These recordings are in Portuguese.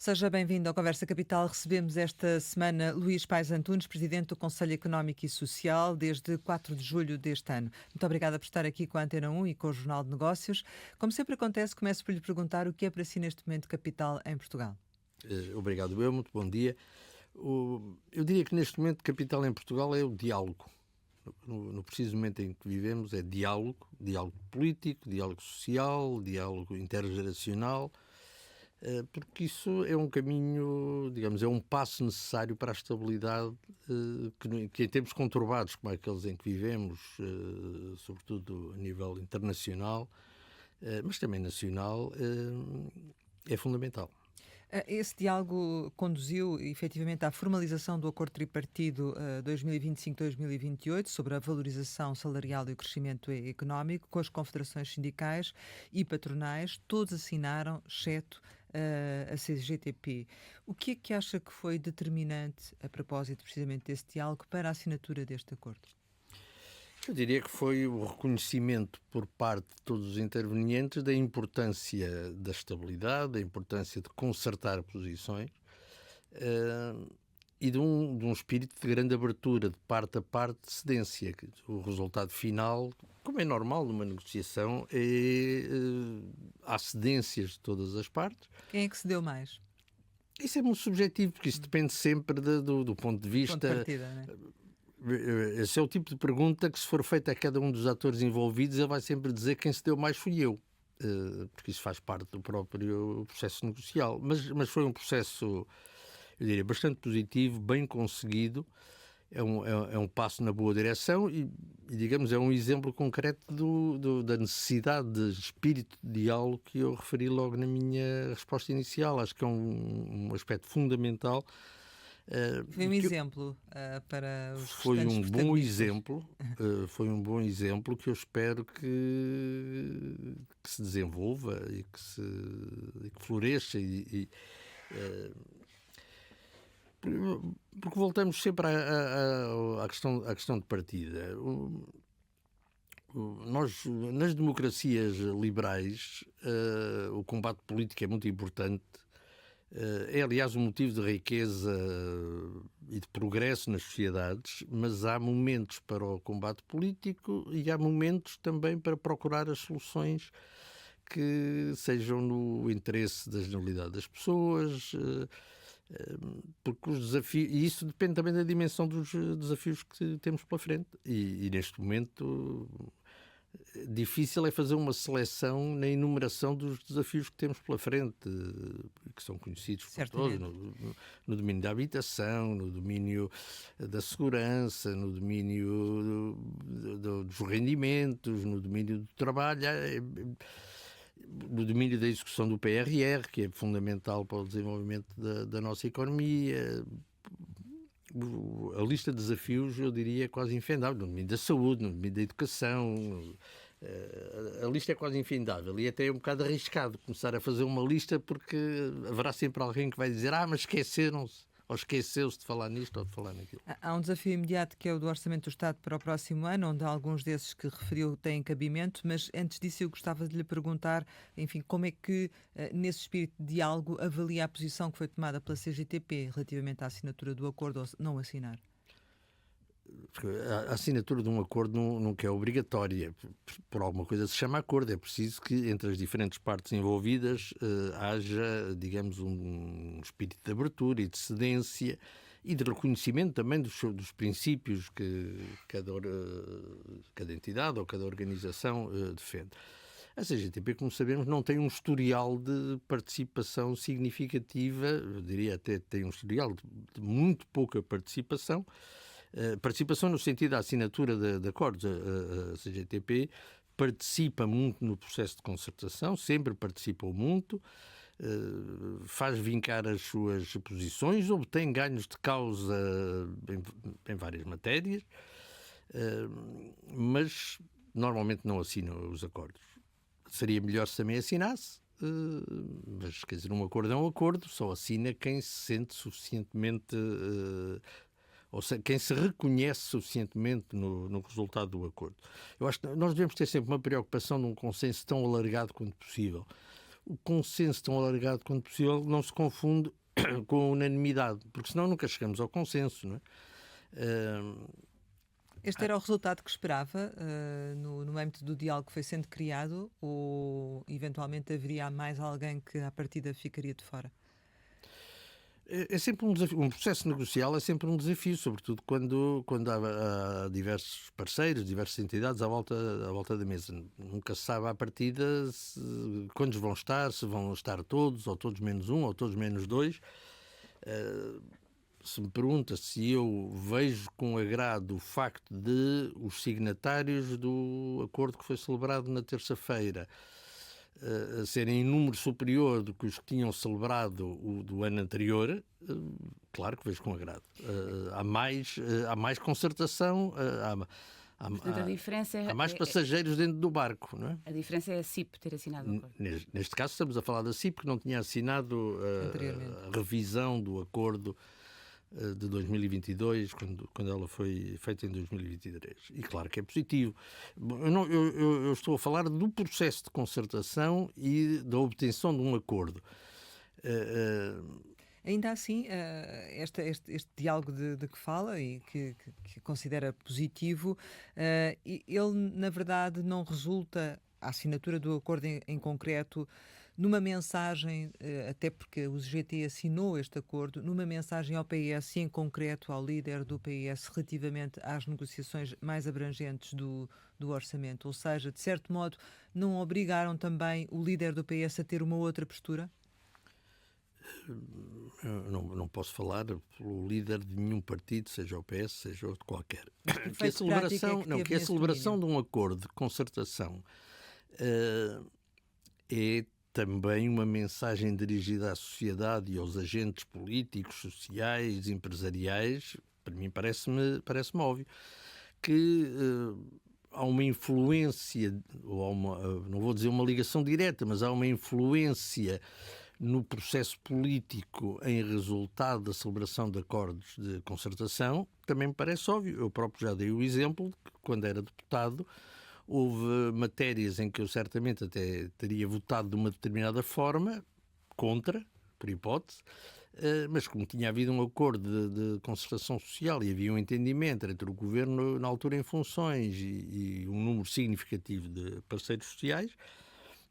Seja bem-vindo ao Conversa Capital. Recebemos esta semana Luís Pais Antunes, Presidente do Conselho Económico e Social, desde 4 de julho deste ano. Muito obrigada por estar aqui com a Antena 1 e com o Jornal de Negócios. Como sempre acontece, começo por lhe perguntar o que é para si neste momento capital em Portugal. Obrigado, muito bom dia. Eu diria que neste momento capital em Portugal é o diálogo. No preciso momento em que vivemos é diálogo político, diálogo social, diálogo intergeracional, porque isso é um caminho, digamos, é um passo necessário para a estabilidade que em tempos conturbados como aqueles em que vivemos, sobretudo a nível internacional, mas também nacional, é fundamental. Esse diálogo conduziu, efetivamente, à formalização do Acordo Tripartido 2025-2028 sobre a valorização salarial e o crescimento económico, com as confederações sindicais e patronais. Todos assinaram, exceto a CGTP. O que é que acha que foi determinante, a propósito precisamente desse diálogo, para a assinatura deste acordo? Eu diria que foi o reconhecimento por parte de todos os intervenientes da importância da estabilidade, da importância de concertar posições e de um espírito de grande abertura de parte a parte, de cedência. O resultado final, como é normal numa negociação, há cedências de todas as partes. Quem é que cedeu mais? Isso é muito subjetivo, porque isso depende sempre do ponto de vista... Ponto de partida, não é? Esse é o tipo de pergunta que, se for feita a cada um dos atores envolvidos, ele vai sempre dizer quem se deu mais fui eu, porque isso faz parte do próprio processo negocial. Mas foi um processo, eu diria, bastante positivo, bem conseguido, é um passo na boa direção e, digamos, é um exemplo concreto da necessidade de espírito de diálogo que eu referi logo na minha resposta inicial. Acho que é um aspecto fundamental. Foi um exemplo para os foi restantes um bom exemplo, foi um bom exemplo que eu espero que se desenvolva e que floresça porque voltamos sempre à questão de partida. Nós, nas democracias liberais, o combate político é muito importante. É, aliás, um motivo de riqueza e de progresso nas sociedades, mas há momentos para o combate político e há momentos também para procurar as soluções que sejam no interesse da generalidade das pessoas, porque os desafios, e isso depende também da dimensão dos desafios que temos pela frente, e neste momento difícil é fazer uma seleção na enumeração dos desafios que temos pela frente, que são conhecidos por todos, no domínio da habitação, no domínio da segurança, no domínio dos rendimentos, no domínio do trabalho, no domínio da execução do PRR, que é fundamental para o desenvolvimento da nossa economia. A lista de desafios, eu diria, é quase infindável, no domínio da saúde, no domínio da educação. A lista é quase infindável e até é um bocado arriscado começar a fazer uma lista, porque haverá sempre alguém que vai dizer mas esqueceram-se, ou esqueceu-se de falar nisto ou de falar naquilo. Há um desafio imediato que é o do Orçamento do Estado para o próximo ano, onde alguns desses que referiu têm cabimento, mas antes disso eu gostava de lhe perguntar, enfim, como é que, nesse espírito de diálogo, avalia a posição que foi tomada pela CGTP relativamente à assinatura do acordo ou não assinar? A assinatura de um acordo nunca é obrigatória. Por alguma coisa se chama acordo. É preciso que entre as diferentes partes envolvidas haja, digamos, um espírito de abertura e de cedência e de reconhecimento também dos princípios que cada entidade ou cada organização defende. A CGTP, como sabemos, não tem um historial de participação significativa, eu diria até tem um historial de muito pouca participação. Participação no sentido da assinatura de acordos. A CGTP participa muito no processo de concertação, sempre participou muito, faz vincar as suas posições, obtém ganhos de causa em várias matérias, mas normalmente não assina os acordos. Seria melhor se também assinasse, mas, quer dizer, um acordo é um acordo, só assina quem se sente suficientemente... ou seja, quem se reconhece suficientemente no resultado do acordo. Eu acho que nós devemos ter sempre uma preocupação num consenso tão alargado quanto possível, o consenso tão alargado quanto possível não se confunde com a unanimidade, porque senão nunca chegamos ao consenso, não é? Este era o resultado que esperava no âmbito do diálogo que foi sendo criado, ou eventualmente haveria mais alguém que à partida ficaria de fora? É sempre um desafio. Um processo negocial é sempre um desafio, sobretudo quando há diversos parceiros, diversas entidades à volta da mesa. Nunca se sabe à partida quantos vão estar, se vão estar todos, ou todos menos um, ou todos menos dois. Se me pergunta se eu vejo com agrado o facto de os signatários do acordo que foi celebrado na terça-feira serem em número superior do que os que tinham celebrado o do ano anterior, claro que vejo com agrado. Há mais concertação, Portanto, a diferença há mais passageiros dentro do barco, não é? A diferença é a CIP ter assinado o acordo. Neste caso estamos a falar da CIP, que não tinha assinado a revisão do acordo de 2022, quando ela foi feita em 2023. E claro que é positivo. Eu estou a falar do processo de concertação e da obtenção de um acordo. Ainda assim, este diálogo de que fala e que considera positivo, ele, na verdade, não resulta, a assinatura do acordo em concreto, numa mensagem, até porque o GT assinou este acordo, numa mensagem ao PS e, em concreto, ao líder do PS relativamente às negociações mais abrangentes do orçamento. Ou seja, de certo modo, não obrigaram também o líder do PS a ter uma outra postura? Eu não posso falar pelo líder de nenhum partido, seja o PS, seja outro qualquer. Que a celebração de um acordo de concertação é também uma mensagem dirigida à sociedade e aos agentes políticos, sociais, empresariais. Para mim parece-me óbvio que há uma influência, ou há não vou dizer uma ligação direta, mas há uma influência no processo político em resultado da celebração de acordos de concertação. Também me parece óbvio. Eu próprio já dei o exemplo de que, quando era deputado, houve matérias em que eu certamente até teria votado de uma determinada forma, contra, por hipótese, mas como tinha havido um acordo de concertação social e havia um entendimento entre o governo na altura em funções e um número significativo de parceiros sociais,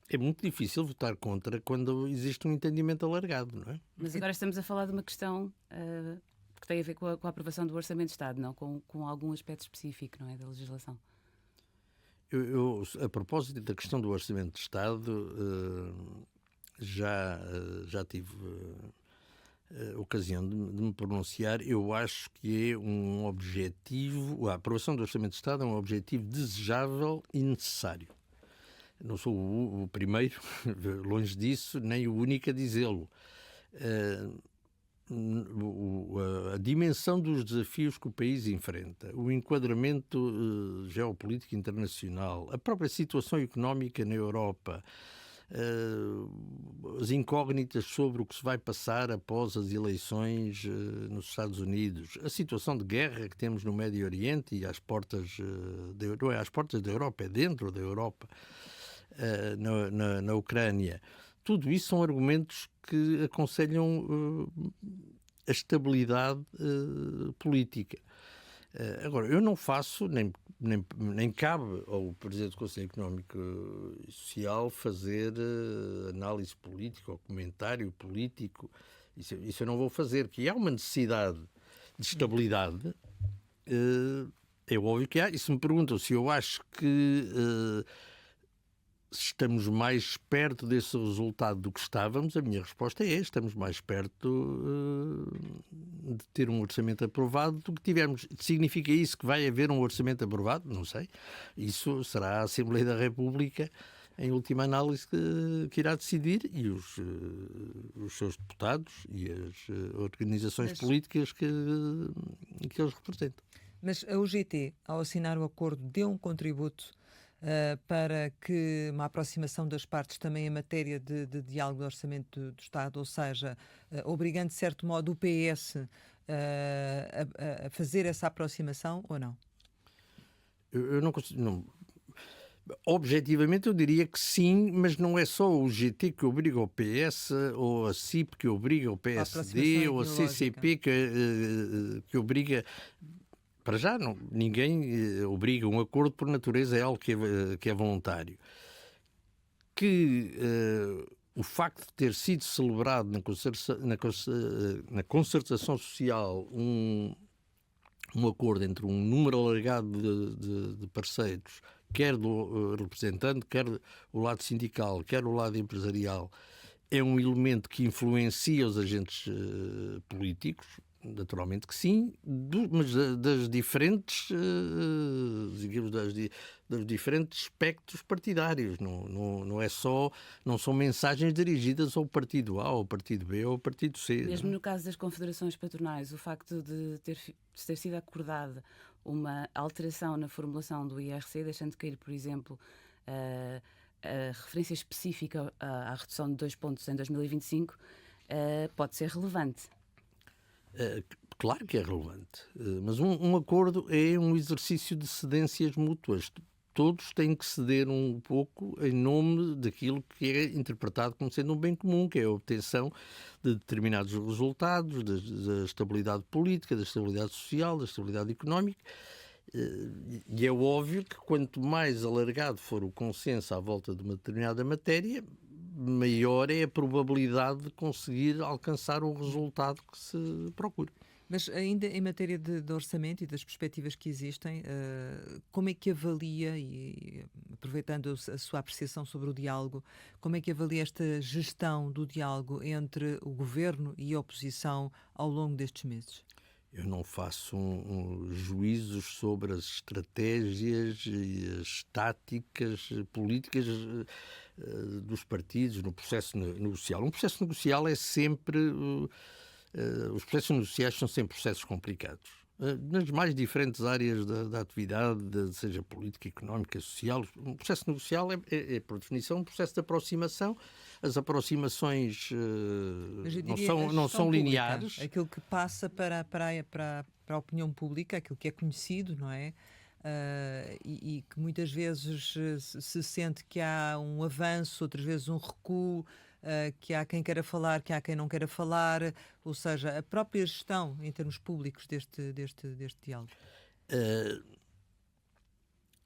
é muito difícil votar contra quando existe um entendimento alargado, não é? Mas agora estamos a falar de uma questão que tem a ver com a aprovação do Orçamento de Estado, não com algum aspecto específico, não é, da legislação. A propósito da questão do Orçamento de Estado, já tive ocasião de me pronunciar. Eu acho que é um objetivo, a aprovação do Orçamento de Estado é um objetivo desejável e necessário. Não sou o primeiro, longe disso, nem o único a dizê-lo. A dimensão dos desafios que o país enfrenta, o enquadramento geopolítico internacional, a própria situação económica na Europa, as incógnitas sobre o que se vai passar após as eleições nos Estados Unidos, a situação de guerra que temos no Médio Oriente e às portas, não é às portas da Europa, é dentro da Europa, na Ucrânia. Tudo isso são argumentos que aconselham a estabilidade política. Agora, eu não faço, nem cabe ao Presidente do Conselho Económico e Social fazer análise política ou comentário político. Isso eu não vou fazer. Que há uma necessidade de estabilidade, é óbvio que há. E se me perguntam se eu acho que estamos mais perto desse resultado do que estávamos, a minha resposta é: estamos mais perto de ter um orçamento aprovado do que tivemos. Significa isso que vai haver um orçamento aprovado? Não sei. Isso será a Assembleia da República, em última análise, que irá decidir, e os seus deputados e as organizações políticas que eles representam. Mas a UGT, ao assinar o acordo, deu um contributo para que uma aproximação das partes também em matéria de diálogo do Orçamento do Estado, ou seja, obrigando de certo modo o PS a fazer essa aproximação, ou não? Eu não consigo... Objetivamente eu diria que sim, mas não é só o GT que obriga o PS, ou a CIP que obriga o A aproximação PSD, ou a ideológica. CCP que obriga. Para já, não, ninguém obriga. Um acordo, por natureza, é algo que é voluntário. Que o facto de ter sido celebrado na concertação social um acordo entre um número alargado de parceiros, quer do representante, quer o lado sindical, quer o lado empresarial, é um elemento que influencia os agentes políticos, naturalmente que sim, mas das diferentes, digamos, dos diferentes espectros partidários. Não é só, não são mensagens dirigidas ao partido A, ao partido B ou ao partido C. Mesmo não é? no caso das confederações patronais, o facto de ter sido acordada uma alteração na formulação do IRC, deixando cair, por exemplo, a referência específica à redução de 2 pontos em 2025, pode ser relevante. Claro que é relevante, mas um acordo é um exercício de cedências mútuas. Todos têm que ceder um pouco em nome daquilo que é interpretado como sendo um bem comum, que é a obtenção de determinados resultados, da estabilidade política, da estabilidade social, da estabilidade económica. E é óbvio que quanto mais alargado for o consenso à volta de uma determinada matéria, maior é a probabilidade de conseguir alcançar o resultado que se procura. Mas ainda em matéria de orçamento e das perspectivas que existem, como é que avalia, e aproveitando a sua apreciação sobre o diálogo, como é que avalia esta gestão do diálogo entre o governo e a oposição ao longo destes meses? Eu não faço juízos sobre as estratégias e as táticas políticas dos partidos no processo negocial. Um processo negocial é sempre... os processos negociais são sempre processos complicados. Nas mais diferentes áreas da atividade, seja política, económica, social, um processo negocial por definição, um processo de aproximação. As aproximações Mas eu não diria são, a não gestão são pública, lineares. aquilo que passa para a opinião pública, aquilo que é conhecido, não é? E que muitas vezes se sente que há um avanço, outras vezes um recuo, que há quem queira falar, que há quem não queira falar, ou seja, a própria gestão em termos públicos deste diálogo. Uh,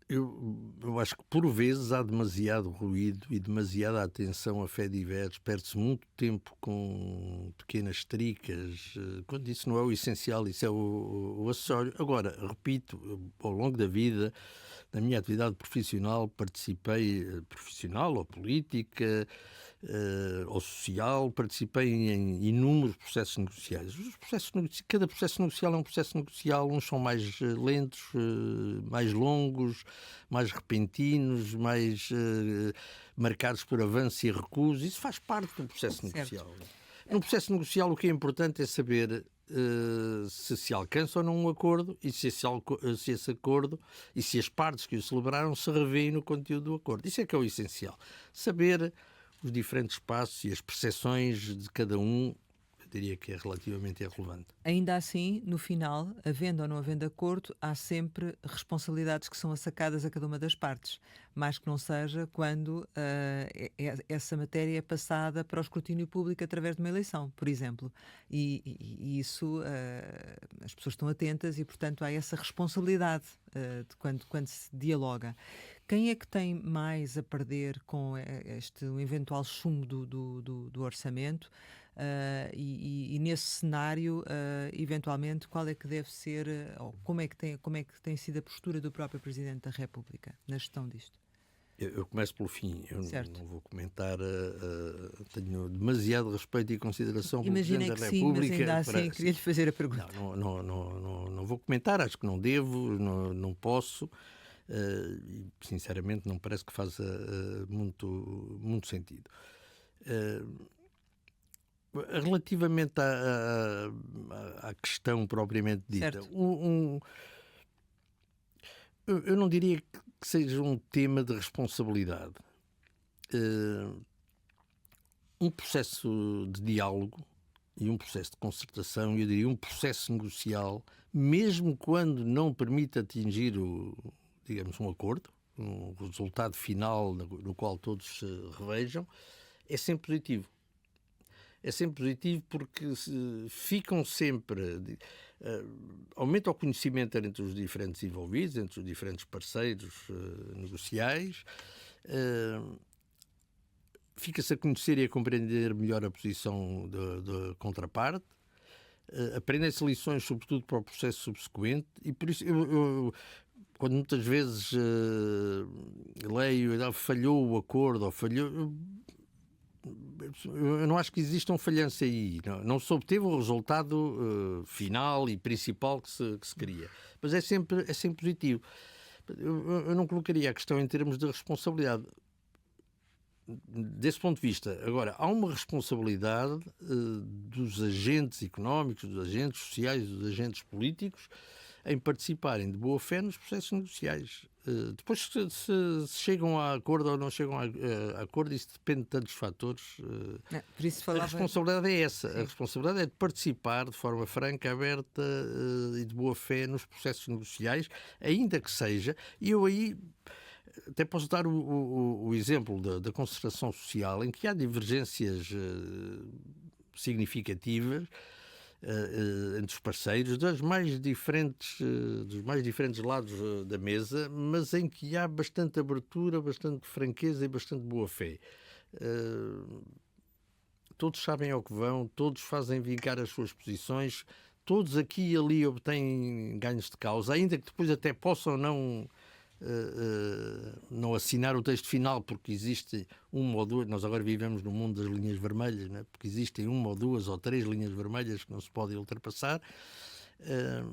eu acho que por vezes há demasiado ruído e demasiada atenção a fé diversos, perde-se muito tempo com pequenas tricas, quando isso não é o essencial, isso é o acessório. Agora, repito, ao longo da vida, na minha atividade profissional, participei, profissional ou política, ou social, participei em inúmeros processos negociais. Cada processo negocial é um processo negocial, uns são mais lentos, mais longos, mais repentinos, mais marcados por avanço e recuso. Isso faz parte do processo negocial. No processo negocial o que é importante é saber se alcança ou não um acordo e se esse acordo e se as partes que o celebraram se revêem no conteúdo do acordo. Isso é que é o essencial. Saber os diferentes passos e as percepções de cada um, eu diria que é relativamente irrelevante. Ainda assim, no final, havendo ou não havendo acordo, há sempre responsabilidades que são assacadas a cada uma das partes, mais que não seja quando essa matéria é passada para o escrutínio público através de uma eleição, por exemplo. E isso as pessoas estão atentas e, portanto, há essa responsabilidade de quando se dialoga. Quem é que tem mais a perder com um eventual chumbo do orçamento? E nesse cenário, eventualmente, qual é que deve ser, ou como é que tem sido a postura do próprio Presidente da República na gestão disto? Eu começo pelo fim, eu Certo. não vou comentar, tenho demasiado respeito e consideração pelo Imaginei Presidente que da sim, mas República. ainda assim queria-lhe fazer a pergunta. Não vou comentar, acho que não devo, não posso, e sinceramente não parece que faça muito sentido. Relativamente à questão propriamente dita, Certo. eu não diria que seja um tema de responsabilidade. Um processo de diálogo e um processo de concertação, eu diria um processo negocial, mesmo quando não permite atingir digamos, um acordo, um resultado final no qual todos se revejam, é sempre positivo. É sempre positivo porque ficam sempre... aumenta o conhecimento entre os diferentes envolvidos, entre os diferentes parceiros negociais, fica-se a conhecer e a compreender melhor a posição da contraparte, aprendem-se lições, sobretudo para o processo subsequente, e por isso quando muitas vezes leio falhou o acordo ou falhou... Eu não acho que exista um falhanço aí. Não se obteve o resultado final e principal que se queria. Mas é sempre positivo. Eu não colocaria a questão em termos de responsabilidade. Desse ponto de vista, agora, há uma responsabilidade dos agentes económicos, dos agentes sociais, dos agentes políticos em participarem de boa fé nos processos negociais. Depois, se chegam a acordo ou não chegam a acordo, isso depende de tantos fatores. Por isso A responsabilidade é essa. Sim. A responsabilidade é de participar de forma franca, aberta e de boa fé nos processos negociais, ainda que seja. E eu aí até posso dar o exemplo da concertação social, em que há divergências significativas entre os parceiros dos mais diferentes lados da mesa, mas em que há bastante abertura, bastante franqueza e bastante boa fé. Todos sabem ao que vão, todos fazem vincar as suas posições, todos aqui e ali obtêm ganhos de causa, ainda que depois até possam não assinar o texto final, porque existe uma ou duas, nós agora vivemos no mundo das linhas vermelhas, né? Porque existem uma ou duas ou três linhas vermelhas que não se podem ultrapassar,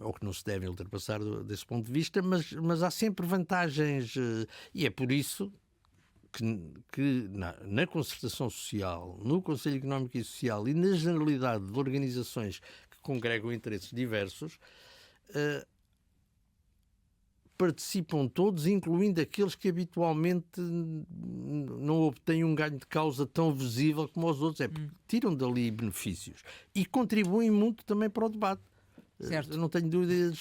ou que não se devem ultrapassar desse ponto de vista, mas há sempre vantagens, e é por isso que na concertação social, no Conselho Económico e Social e na generalidade de organizações que congregam interesses diversos, participam todos, incluindo aqueles que habitualmente não obtêm um ganho de causa tão visível como os outros. É porque tiram dali benefícios e contribuem muito também para o debate. Certo. Eu não tenho dúvidas,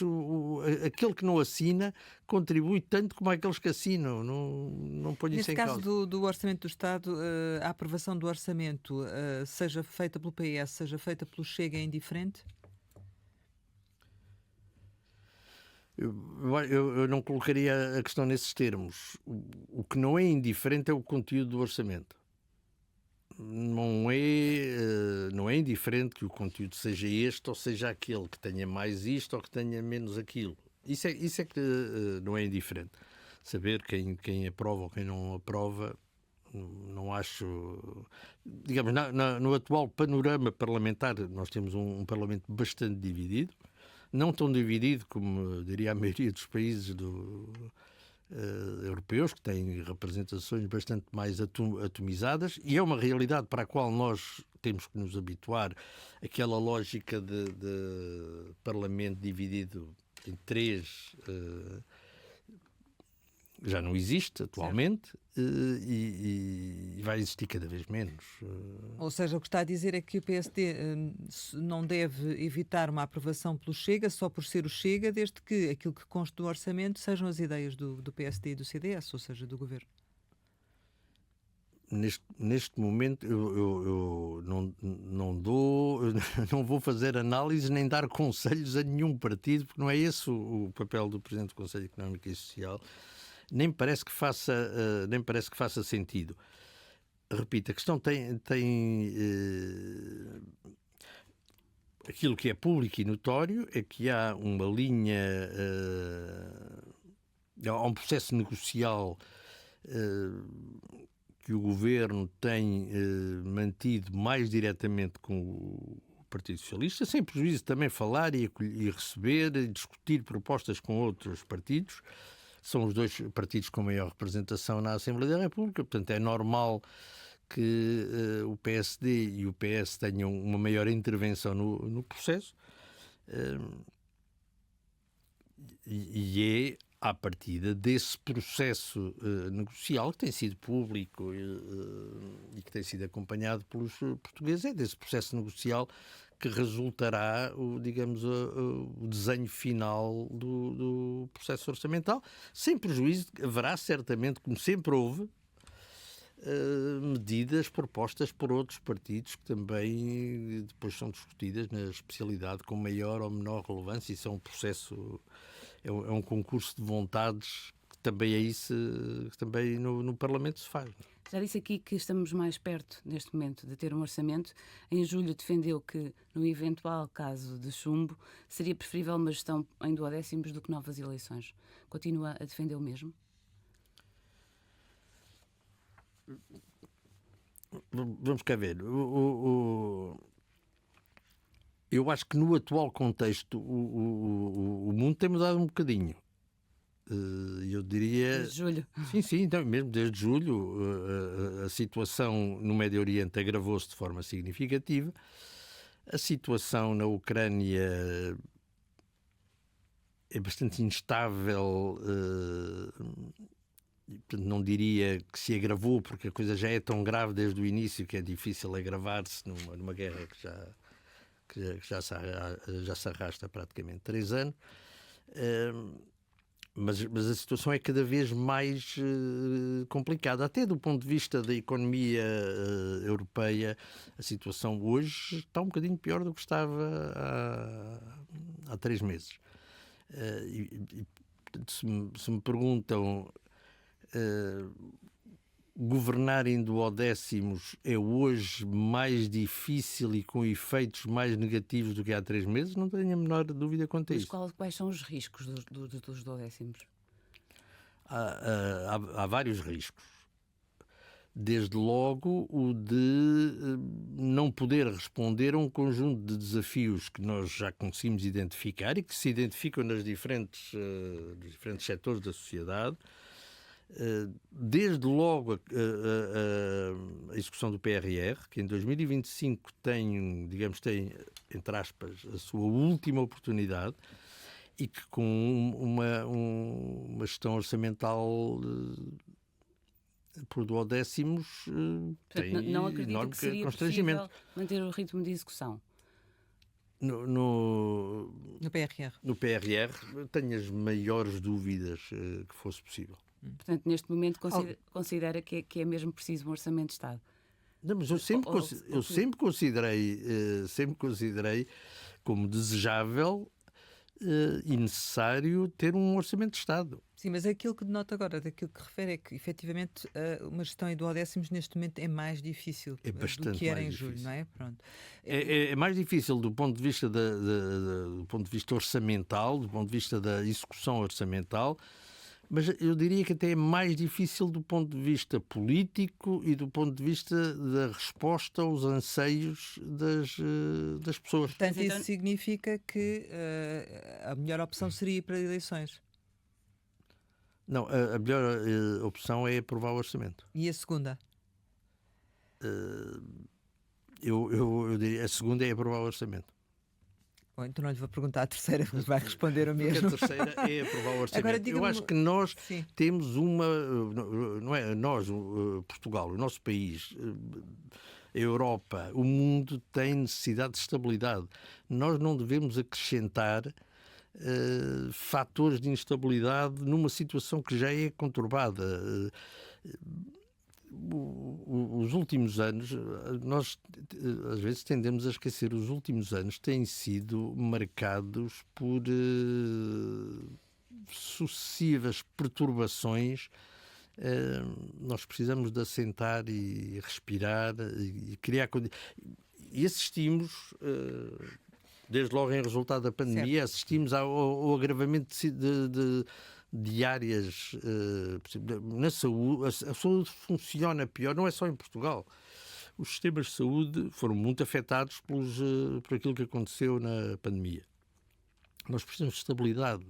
aquele que não assina contribui tanto como aqueles que assinam, não ponho isso em causa. Neste caso do Orçamento do Estado, a aprovação do Orçamento, seja feita pelo PS, seja feita pelo Chega, é indiferente? Eu não colocaria a questão nesses termos. O que não é indiferente é o conteúdo do orçamento. Não é indiferente que o conteúdo seja este ou seja aquele, que tenha mais isto ou que tenha menos aquilo. Isso é que não é indiferente. Saber quem aprova ou quem não aprova, não acho... Digamos, no atual panorama parlamentar, nós temos um Parlamento bastante dividido, não tão dividido como diria a maioria dos países europeus, que têm representações bastante mais atomizadas, e é uma realidade para a qual nós temos que nos habituar. Aquela lógica de Parlamento dividido em três já não existe atualmente, e vai existir cada vez menos. Ou seja, o que está a dizer é que o PSD não deve evitar uma aprovação pelo Chega só por ser o Chega, desde que aquilo que consta do orçamento sejam as ideias do PSD e do CDS, ou seja, do Governo. Neste momento eu não vou fazer análise nem dar conselhos a nenhum partido, porque não é esse o papel do Presidente do Conselho Económico e Social. Nem parece que faça sentido. Repito, a questão tem aquilo que é público e notório é que há uma linha, há um processo negocial que o Governo tem mantido mais diretamente com o Partido Socialista, sem prejuízo também falar e receber e discutir propostas com outros partidos. São os dois partidos com maior representação na Assembleia da República, portanto é normal que o PSD e o PS tenham uma maior intervenção no processo, e é à partida desse processo negocial que tem sido público e que tem sido acompanhado pelos portugueses, é desse processo negocial que resultará digamos, o desenho final do processo orçamental, sem prejuízo, haverá certamente, como sempre houve, medidas propostas por outros partidos que também depois são discutidas na especialidade com maior ou menor relevância. Isso é um processo, é um concurso de vontades que também é isso, que também no Parlamento se faz. Já disse aqui que estamos mais perto, neste momento, de ter um orçamento. Em julho defendeu que, no eventual caso de chumbo, seria preferível uma gestão em duodécimos do que novas eleições. Continua a defender o mesmo? Vamos cá ver. Eu acho que no atual contexto o mundo tem mudado um bocadinho. Eu diria... Desde julho. Sim, então, mesmo desde julho a situação no Médio Oriente agravou-se de forma significativa. A situação na Ucrânia é bastante instável. Portanto, não diria que se agravou, porque a coisa já é tão grave desde o início que é difícil agravar-se numa guerra que já se arrasta há praticamente 3 anos. Mas a situação é cada vez mais complicada. Até do ponto de vista da economia europeia, a situação hoje está um bocadinho pior do que estava há 3 meses. Se me perguntam... governar em duodécimos é hoje mais difícil e com efeitos mais negativos do que há 3 meses? Não tenho a menor dúvida quanto a isso. Quais são os riscos dos duodécimos? Há vários riscos. Desde logo o de não poder responder a um conjunto de desafios que nós já conseguimos identificar e que se identificam nos diferentes setores da sociedade. Desde logo a execução do PRR, que em 2025 tem, entre aspas, a sua última oportunidade, e que com uma gestão orçamental por duodécimos tem não acredito enorme que seria constrangimento. possível manter o ritmo de execução? No PRR. No PRR tenho as maiores dúvidas que fosse possível. Portanto, neste momento considera que é mesmo preciso um orçamento de Estado? Não, mas eu sempre considerei como desejável e necessário ter um orçamento de Estado. Sim, mas aquilo que denota agora, daquilo que refere, é que efetivamente uma gestão em duodécimos neste momento é mais difícil do que era em julho, não é? Pronto. É mais difícil do ponto de vista do ponto de vista orçamental, do ponto de vista da execução orçamental, mas eu diria que até é mais difícil do ponto de vista político e do ponto de vista da resposta aos anseios das pessoas. Portanto, isso significa que a melhor opção seria ir para eleições? Não, a melhor opção é aprovar o orçamento. E a segunda? Eu diria, a segunda é aprovar o orçamento. Bom, então não lhe vou perguntar a terceira, mas vai responder o mesmo. Porque a terceira é aprovar o orçamento. Agora, eu acho que nós temos não é nós, Portugal, o nosso país, a Europa, o mundo tem necessidade de estabilidade. Nós não devemos acrescentar fatores de instabilidade numa situação que já é conturbada. Os últimos anos, nós às vezes tendemos a esquecer, os últimos anos têm sido marcados por sucessivas perturbações. Nós precisamos de assentar e respirar e criar condições. E assistimos, desde logo em resultado da pandemia, assistimos ao agravamento de áreas na saúde. A saúde funciona pior, não é só em Portugal. Os sistemas de saúde foram muito afetados por aquilo que aconteceu na pandemia. Nós precisamos de estabilidade,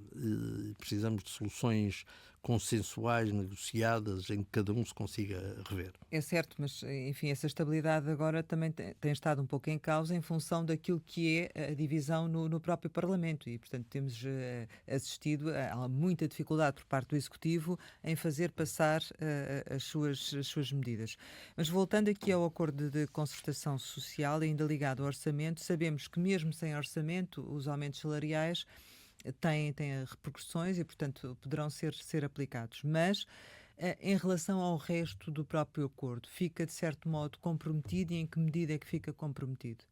precisamos de soluções consensuais, negociadas, em que cada um se consiga rever. É certo, mas enfim, essa estabilidade agora também tem estado um pouco em causa em função daquilo que é a divisão no próprio Parlamento e, portanto, temos assistido a muita dificuldade por parte do Executivo em fazer passar as suas medidas. Mas voltando aqui ao acordo de concertação social, ainda ligado ao orçamento, sabemos que mesmo sem orçamento, os aumentos salariais têm repercussões e, portanto, poderão ser aplicados. Mas, em relação ao resto do próprio acordo, fica, de certo modo, comprometido e em que medida é que fica comprometido?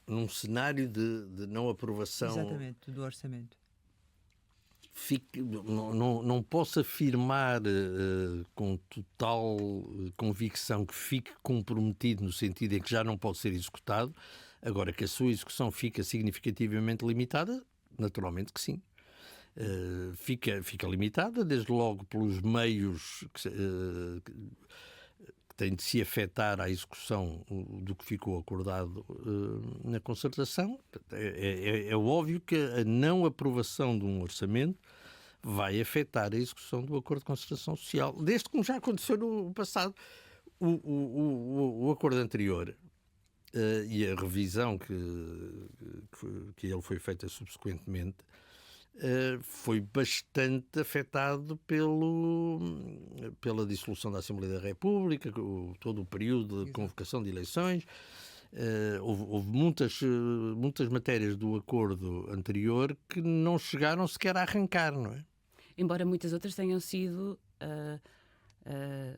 Num cenário de não aprovação... Exatamente, do orçamento. Não posso afirmar com total convicção que fique comprometido no sentido em que já não pode ser executado. Agora, que a sua execução fica significativamente limitada, naturalmente que sim. Fica limitada, desde logo pelos meios que têm de se afetar à execução do que ficou acordado na concertação. É óbvio que a não aprovação de um orçamento vai afetar a execução do acordo de concertação social, desde como já aconteceu no passado. O acordo anterior e a revisão que ele foi feita subsequentemente foi bastante afetado pela dissolução da Assembleia da República, todo o período de convocação de eleições. Houve muitas matérias do acordo anterior que não chegaram sequer a arrancar, não é? Embora muitas outras tenham sido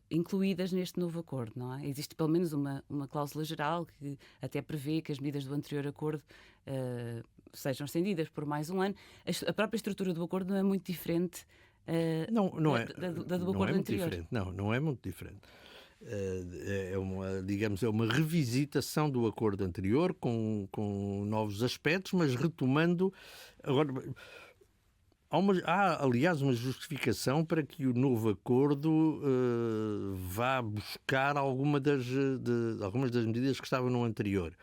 incluídas neste novo acordo, não é? Existe pelo menos uma cláusula geral que até prevê que as medidas do anterior acordo sejam estendidas por mais um ano. A própria estrutura do acordo não é muito diferente da do acordo anterior. Não é muito diferente. É uma revisitação do acordo anterior com novos aspectos, mas retomando... Agora, há, aliás, uma justificação para que o novo acordo vá buscar algumas das medidas que estavam no anterior.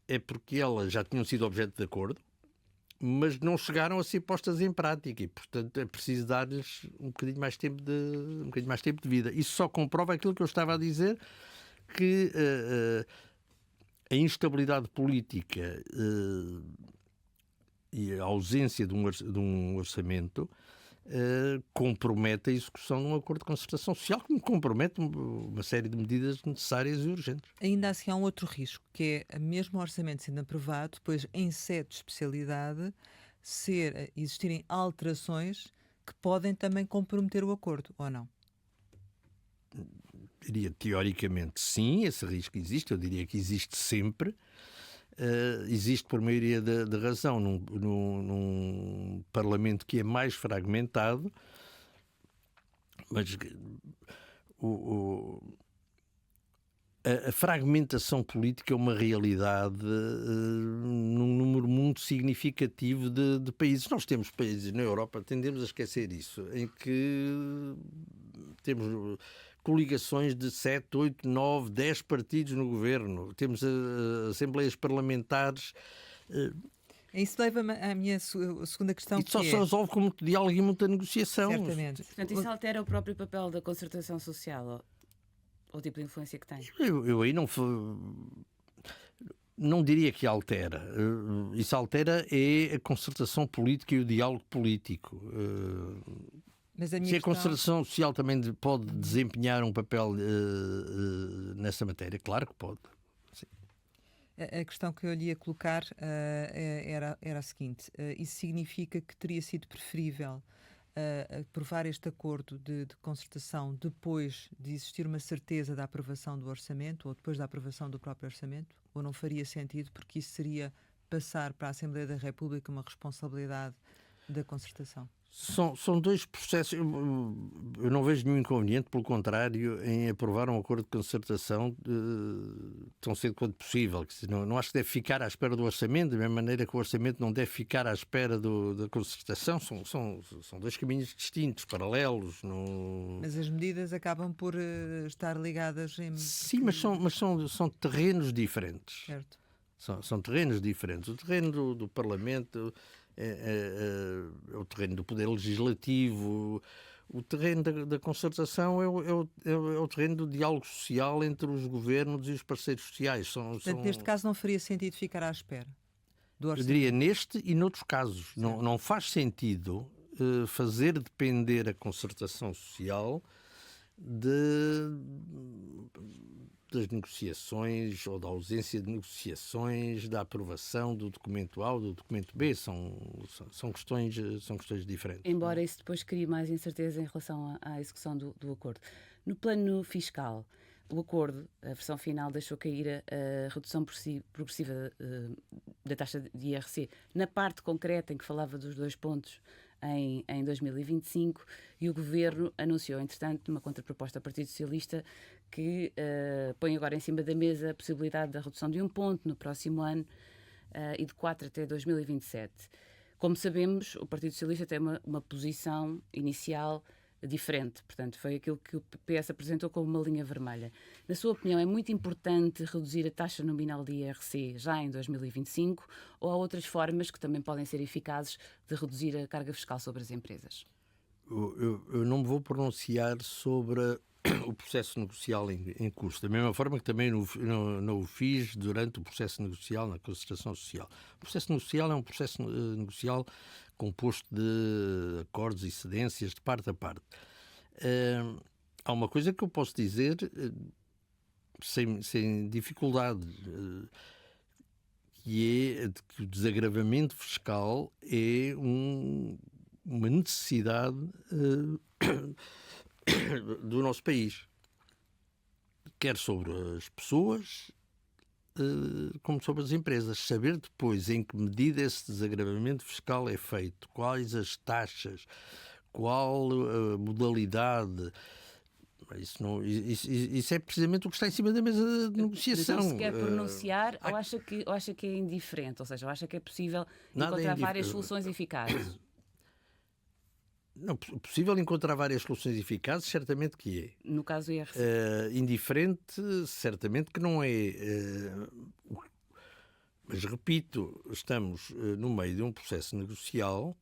É porque elas já tinham sido objeto de acordo, mas não chegaram a ser postas em prática e, portanto, é preciso dar-lhes um bocadinho mais tempo de vida. Isso só comprova aquilo que eu estava a dizer, que a instabilidade política e a ausência de um orçamento compromete a execução de um acordo de concertação social, como compromete uma série de medidas necessárias e urgentes. Ainda assim há um outro risco, que é, mesmo o orçamento sendo aprovado, depois em sede de especialidade, existirem alterações que podem também comprometer o acordo, ou não? Diria, teoricamente, sim, esse risco existe. Eu diria que existe sempre. Existe por maioria de razão num Parlamento que é mais fragmentado, mas a fragmentação política é uma realidade num número muito significativo de países. Nós temos países na Europa, tendemos a esquecer isso, em que temos coligações de 7, 8, 9, 10 partidos no governo. Temos assembleias parlamentares. Isso leva-me à minha segunda questão. Isso só se resolve com muito diálogo e muita negociação. Certamente. Portanto, isso altera o próprio papel da concertação social, ou o tipo de influência que tem? Eu aí não diria que altera. Isso altera é a concertação política e o diálogo político. Mas a a concertação social também pode desempenhar um papel nessa matéria, claro que pode. Sim. A questão que eu lhe ia colocar era a seguinte: isso significa que teria sido preferível aprovar este acordo de concertação depois de existir uma certeza da aprovação do orçamento ou depois da aprovação do próprio orçamento? Ou não faria sentido, porque isso seria passar para a Assembleia da República uma responsabilidade da concertação? São dois processos. Eu não vejo nenhum inconveniente, pelo contrário, em aprovar um acordo de concertação tão cedo quanto possível. Não acho que deve ficar à espera do orçamento, da mesma maneira que o orçamento não deve ficar à espera da concertação. São dois caminhos distintos, paralelos. Mas as medidas acabam por estar ligadas em... Sim, mas são terrenos diferentes. Certo. São terrenos diferentes. O terreno do Parlamento é o terreno do poder legislativo. O terreno da concertação é o terreno do diálogo social entre os governos e os parceiros sociais. Portanto, neste caso não faria sentido ficar à espera do Eu orçamento. diria neste e noutros casos. Não faz sentido fazer depender a concertação social das negociações ou da ausência de negociações, da aprovação do documento A ou do documento B. São questões diferentes. Embora isso depois crie mais incerteza em relação à execução do acordo. No plano fiscal, o acordo, a versão final, deixou cair a redução progressiva da taxa de IRC na parte concreta em que falava dos 2 pontos em 2025, e o Governo anunciou, entretanto, numa contraproposta ao Partido Socialista, que põe agora em cima da mesa a possibilidade da redução de 1 ponto no próximo ano e de 4 até 2027. Como sabemos, o Partido Socialista tem uma posição inicial diferente, portanto, foi aquilo que o PS apresentou como uma linha vermelha. Na sua opinião, é muito importante reduzir a taxa nominal de IRC já em 2025, ou há outras formas que também podem ser eficazes de reduzir a carga fiscal sobre as empresas? Eu não me vou pronunciar sobre o processo negocial em curso, da mesma forma que também não o fiz durante o processo negocial na concertação social. O processo negocial é um processo negocial composto de acordos e cedências de parte a parte. Há uma coisa que eu posso dizer sem dificuldade, que é de que o desagravamento fiscal é uma necessidade do nosso país, quer sobre as pessoas como sobre as empresas. Saber depois em que medida esse desagravamento fiscal é feito, quais as taxas, qual a modalidade, isso é precisamente o que está em cima da mesa de negociação. Não se quer pronunciar ou acha que é indiferente, ou seja, ou acha que é possível encontrar várias soluções eficazes? Não, possível encontrar várias soluções eficazes, certamente que é. No caso do IRC. Indiferente, certamente que não é. Mas, repito, estamos no meio de um processo negocial,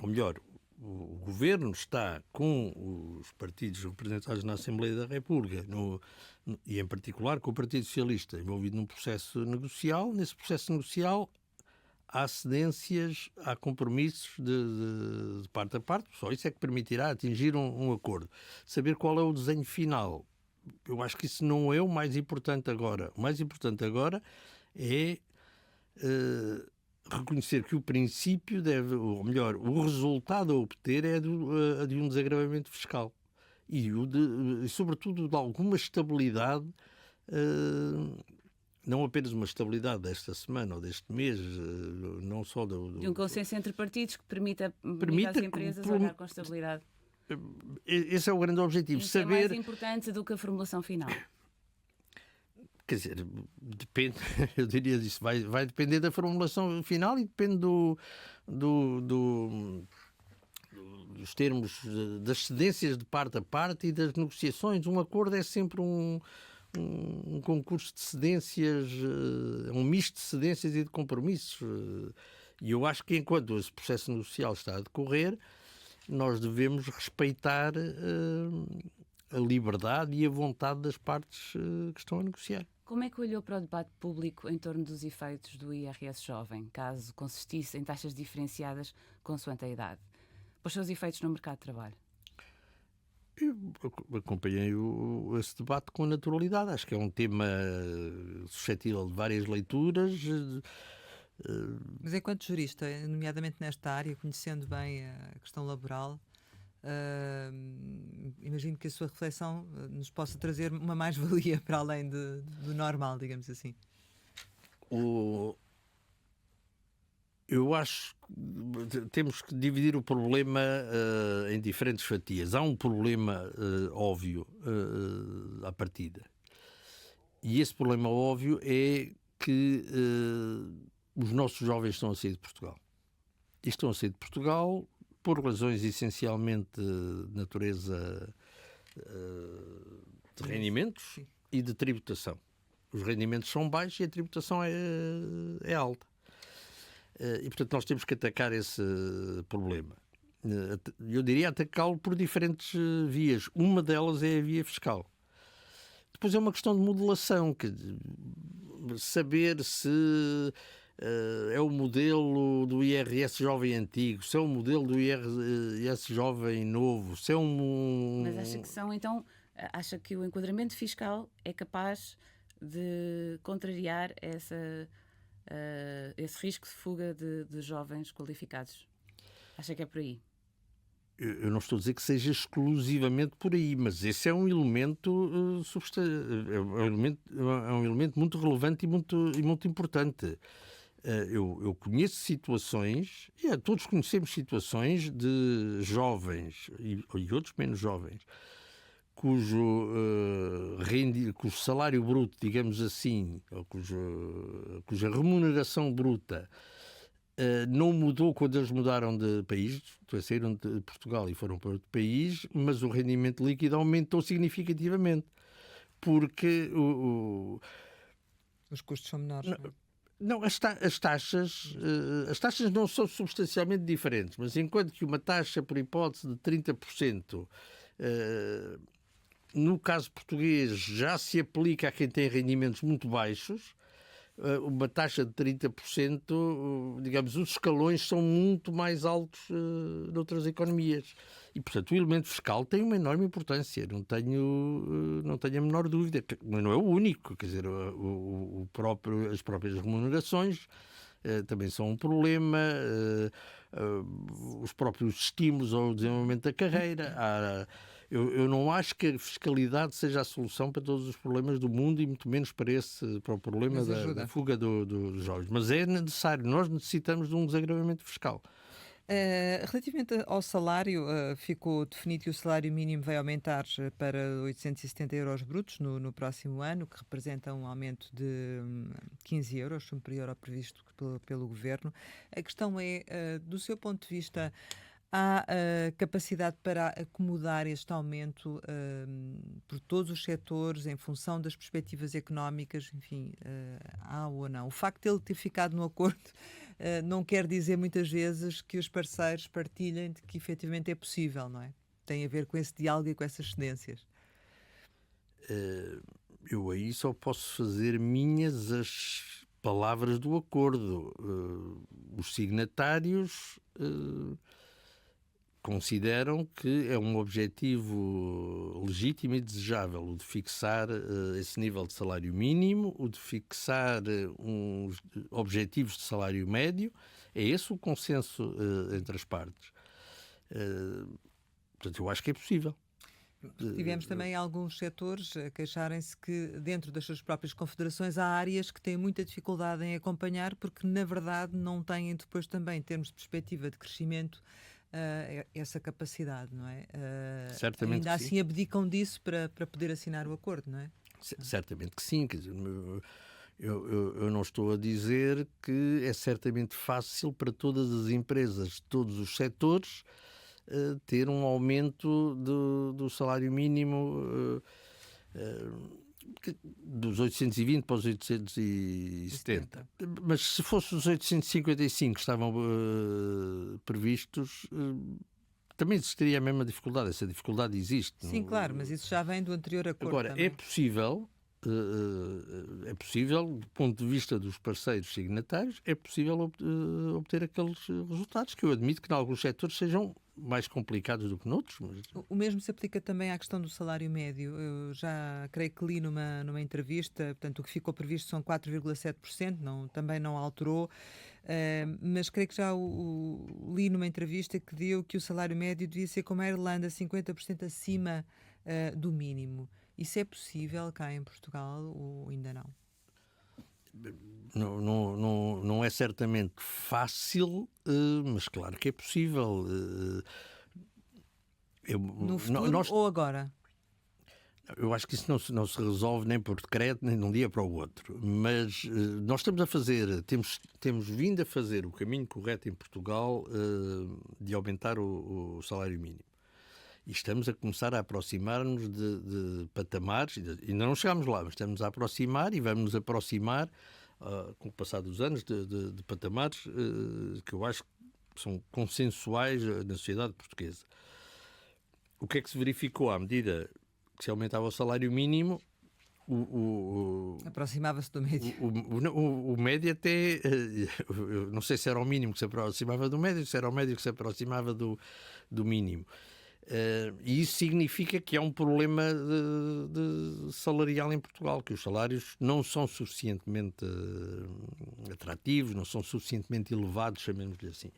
ou melhor, o Governo está com os partidos representados na Assembleia da República, e em particular com o Partido Socialista, envolvido num processo negocial. Nesse processo negocial há cedências, há compromissos de parte a parte, só isso é que permitirá atingir um acordo. Saber qual é o desenho final, eu acho que isso não é o mais importante agora. O mais importante agora é reconhecer que o princípio deve, ou melhor, o resultado a obter é de um desagravamento fiscal e sobretudo de alguma estabilidade, não apenas uma estabilidade desta semana ou deste mês, não só de um consenso entre partidos que permita às empresas olhar com estabilidade. Esse é o grande objetivo. Isso é mais importante do que a formulação final. Quer dizer, depende, eu diria isso, vai depender da formulação final e depende dos termos, das cedências de parte a parte e das negociações. Um acordo é sempre um concurso de cedências, um misto de cedências e de compromissos. E eu acho que enquanto esse processo negocial está a decorrer, nós devemos respeitar a liberdade e a vontade das partes que estão a negociar. Como é que olhou para o debate público em torno dos efeitos do IRS jovem, caso consistisse em taxas diferenciadas consoante a idade? Para os seus efeitos no mercado de trabalho? Eu acompanhei esse debate com naturalidade. Acho que é um tema suscetível de várias leituras. Mas enquanto jurista, nomeadamente nesta área, conhecendo bem a questão laboral, imagino que a sua reflexão nos possa trazer uma mais-valia para além do normal, digamos assim. Eu acho que temos que dividir o problema em diferentes fatias. Há um problema óbvio à partida. E esse problema óbvio é que os nossos jovens estão a sair de Portugal. E estão a sair de Portugal por razões essencialmente de natureza de rendimentos e de tributação. Os rendimentos são baixos e a tributação é alta. E, portanto, nós temos que atacar esse problema. Eu diria atacá-lo por diferentes vias. Uma delas é a via fiscal. Depois é uma questão de modelação, saber se é o modelo do IRS jovem antigo, se é o modelo do IRS jovem novo, se é Mas acha que são, então, acha que o enquadramento fiscal é capaz de contrariar esse risco de fuga de jovens qualificados? Acha que é por aí? Eu não estou a dizer que seja exclusivamente por aí, mas esse é um elemento, é um elemento muito relevante e muito importante. Eu conheço situações, todos conhecemos situações de jovens e outros menos jovens, cujo salário bruto, digamos assim, ou cuja remuneração bruta não mudou quando eles mudaram de país, saíram de Portugal e foram para outro país, mas o rendimento líquido aumentou significativamente, porque os custos são menores. Não, as taxas não são substancialmente diferentes, mas enquanto que uma taxa, por hipótese, de 30%, no caso português, já se aplica a quem tem rendimentos muito baixos, uma taxa de 30%, digamos, os escalões são muito mais altos noutras economias. E, portanto, o elemento fiscal tem uma enorme importância, não tenho a menor dúvida. Mas não é o único, quer dizer, as próprias remunerações também são um problema, os próprios estímulos ao desenvolvimento da carreira. Eu não acho que a fiscalidade seja a solução para todos os problemas do mundo e muito menos para o problema da fuga dos jovens. Mas é necessário, nós necessitamos de um desagravamento fiscal. Relativamente ao salário, ficou definido que o salário mínimo vai aumentar para 870 euros brutos no próximo ano, que representa um aumento de 15 euros, superior ao previsto pelo Governo. A questão é, do seu ponto de vista, há capacidade para acomodar este aumento por todos os setores, em função das perspectivas económicas, enfim, há ou não? O facto de ele ter ficado no acordo não quer dizer muitas vezes que os parceiros partilhem de que efetivamente é possível, não é? Tem a ver com esse diálogo e com essas cedências. Eu aí só posso fazer minhas as palavras do acordo. Os signatários consideram que é um objetivo legítimo e desejável o de fixar esse nível de salário mínimo, o de fixar uns objetivos de salário médio. É esse o consenso entre as partes. Portanto, eu acho que é possível. Tivemos também alguns setores a queixarem-se que dentro das suas próprias confederações há áreas que têm muita dificuldade em acompanhar porque, na verdade, não têm depois também, em termos de perspectiva de crescimento, essa capacidade, não é? Certamente ainda assim sim. Abdicam disso para poder assinar o acordo, não é? Certamente que sim. Quer dizer, eu não estou a dizer que é certamente fácil para todas as empresas de todos os setores ter um aumento do salário mínimo dos 820 para os 870. Mas se fosse os 855 que estavam previstos, também existiria a mesma dificuldade. Essa dificuldade existe. Sim, claro, mas isso já vem do anterior acordo. Agora, também. é possível, do ponto de vista dos parceiros signatários, é possível obter aqueles resultados, que eu admito que em alguns setores sejam mais complicados do que noutros. Mas... O mesmo se aplica também à questão do salário médio. Eu já creio que li numa entrevista, portanto, o que ficou previsto são 4,7%, também não alterou, mas creio que já li numa entrevista que deu que o salário médio devia ser como a Irlanda, 50% acima do mínimo. Isso é possível cá em Portugal ou ainda não? Não é certamente fácil, mas claro que é possível. No futuro ou agora? Eu acho que isso não se resolve nem por decreto, nem de um dia para o outro. Mas nós temos vindo a fazer o caminho correto em Portugal de aumentar o salário mínimo. E estamos a começar a aproximar-nos de patamares, ainda não chegámos lá, mas estamos a aproximar e vamos nos aproximar com o passar dos anos, de patamares que eu acho que são consensuais na sociedade portuguesa. O que é que se verificou à medida que se aumentava o salário mínimo? Aproximava-se do médio. O médio até, eu não sei se era o mínimo que se aproximava do médio, se era o médio que se aproximava do mínimo. E isso significa que há um problema de salarial em Portugal, que os salários não são suficientemente atrativos, não são suficientemente elevados, chamemos-lhe assim.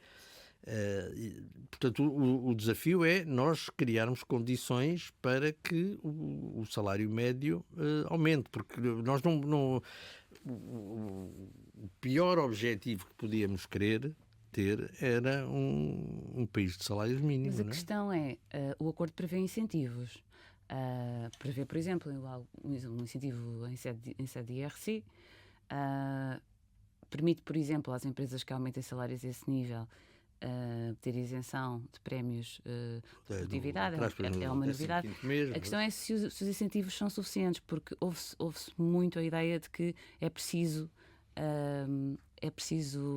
Portanto, o desafio é nós criarmos condições para que o salário médio aumente, porque nós o pior objetivo que podíamos querer ter era um país de salários mínimos. Mas a questão é, o acordo prevê incentivos. Prevê, por exemplo, um incentivo em sede de IRC, permite, por exemplo, às empresas que aumentem salários a esse nível ter isenção de prémios de produtividade, é uma novidade. A questão é se os incentivos são suficientes, porque houve-se muito a ideia de que é preciso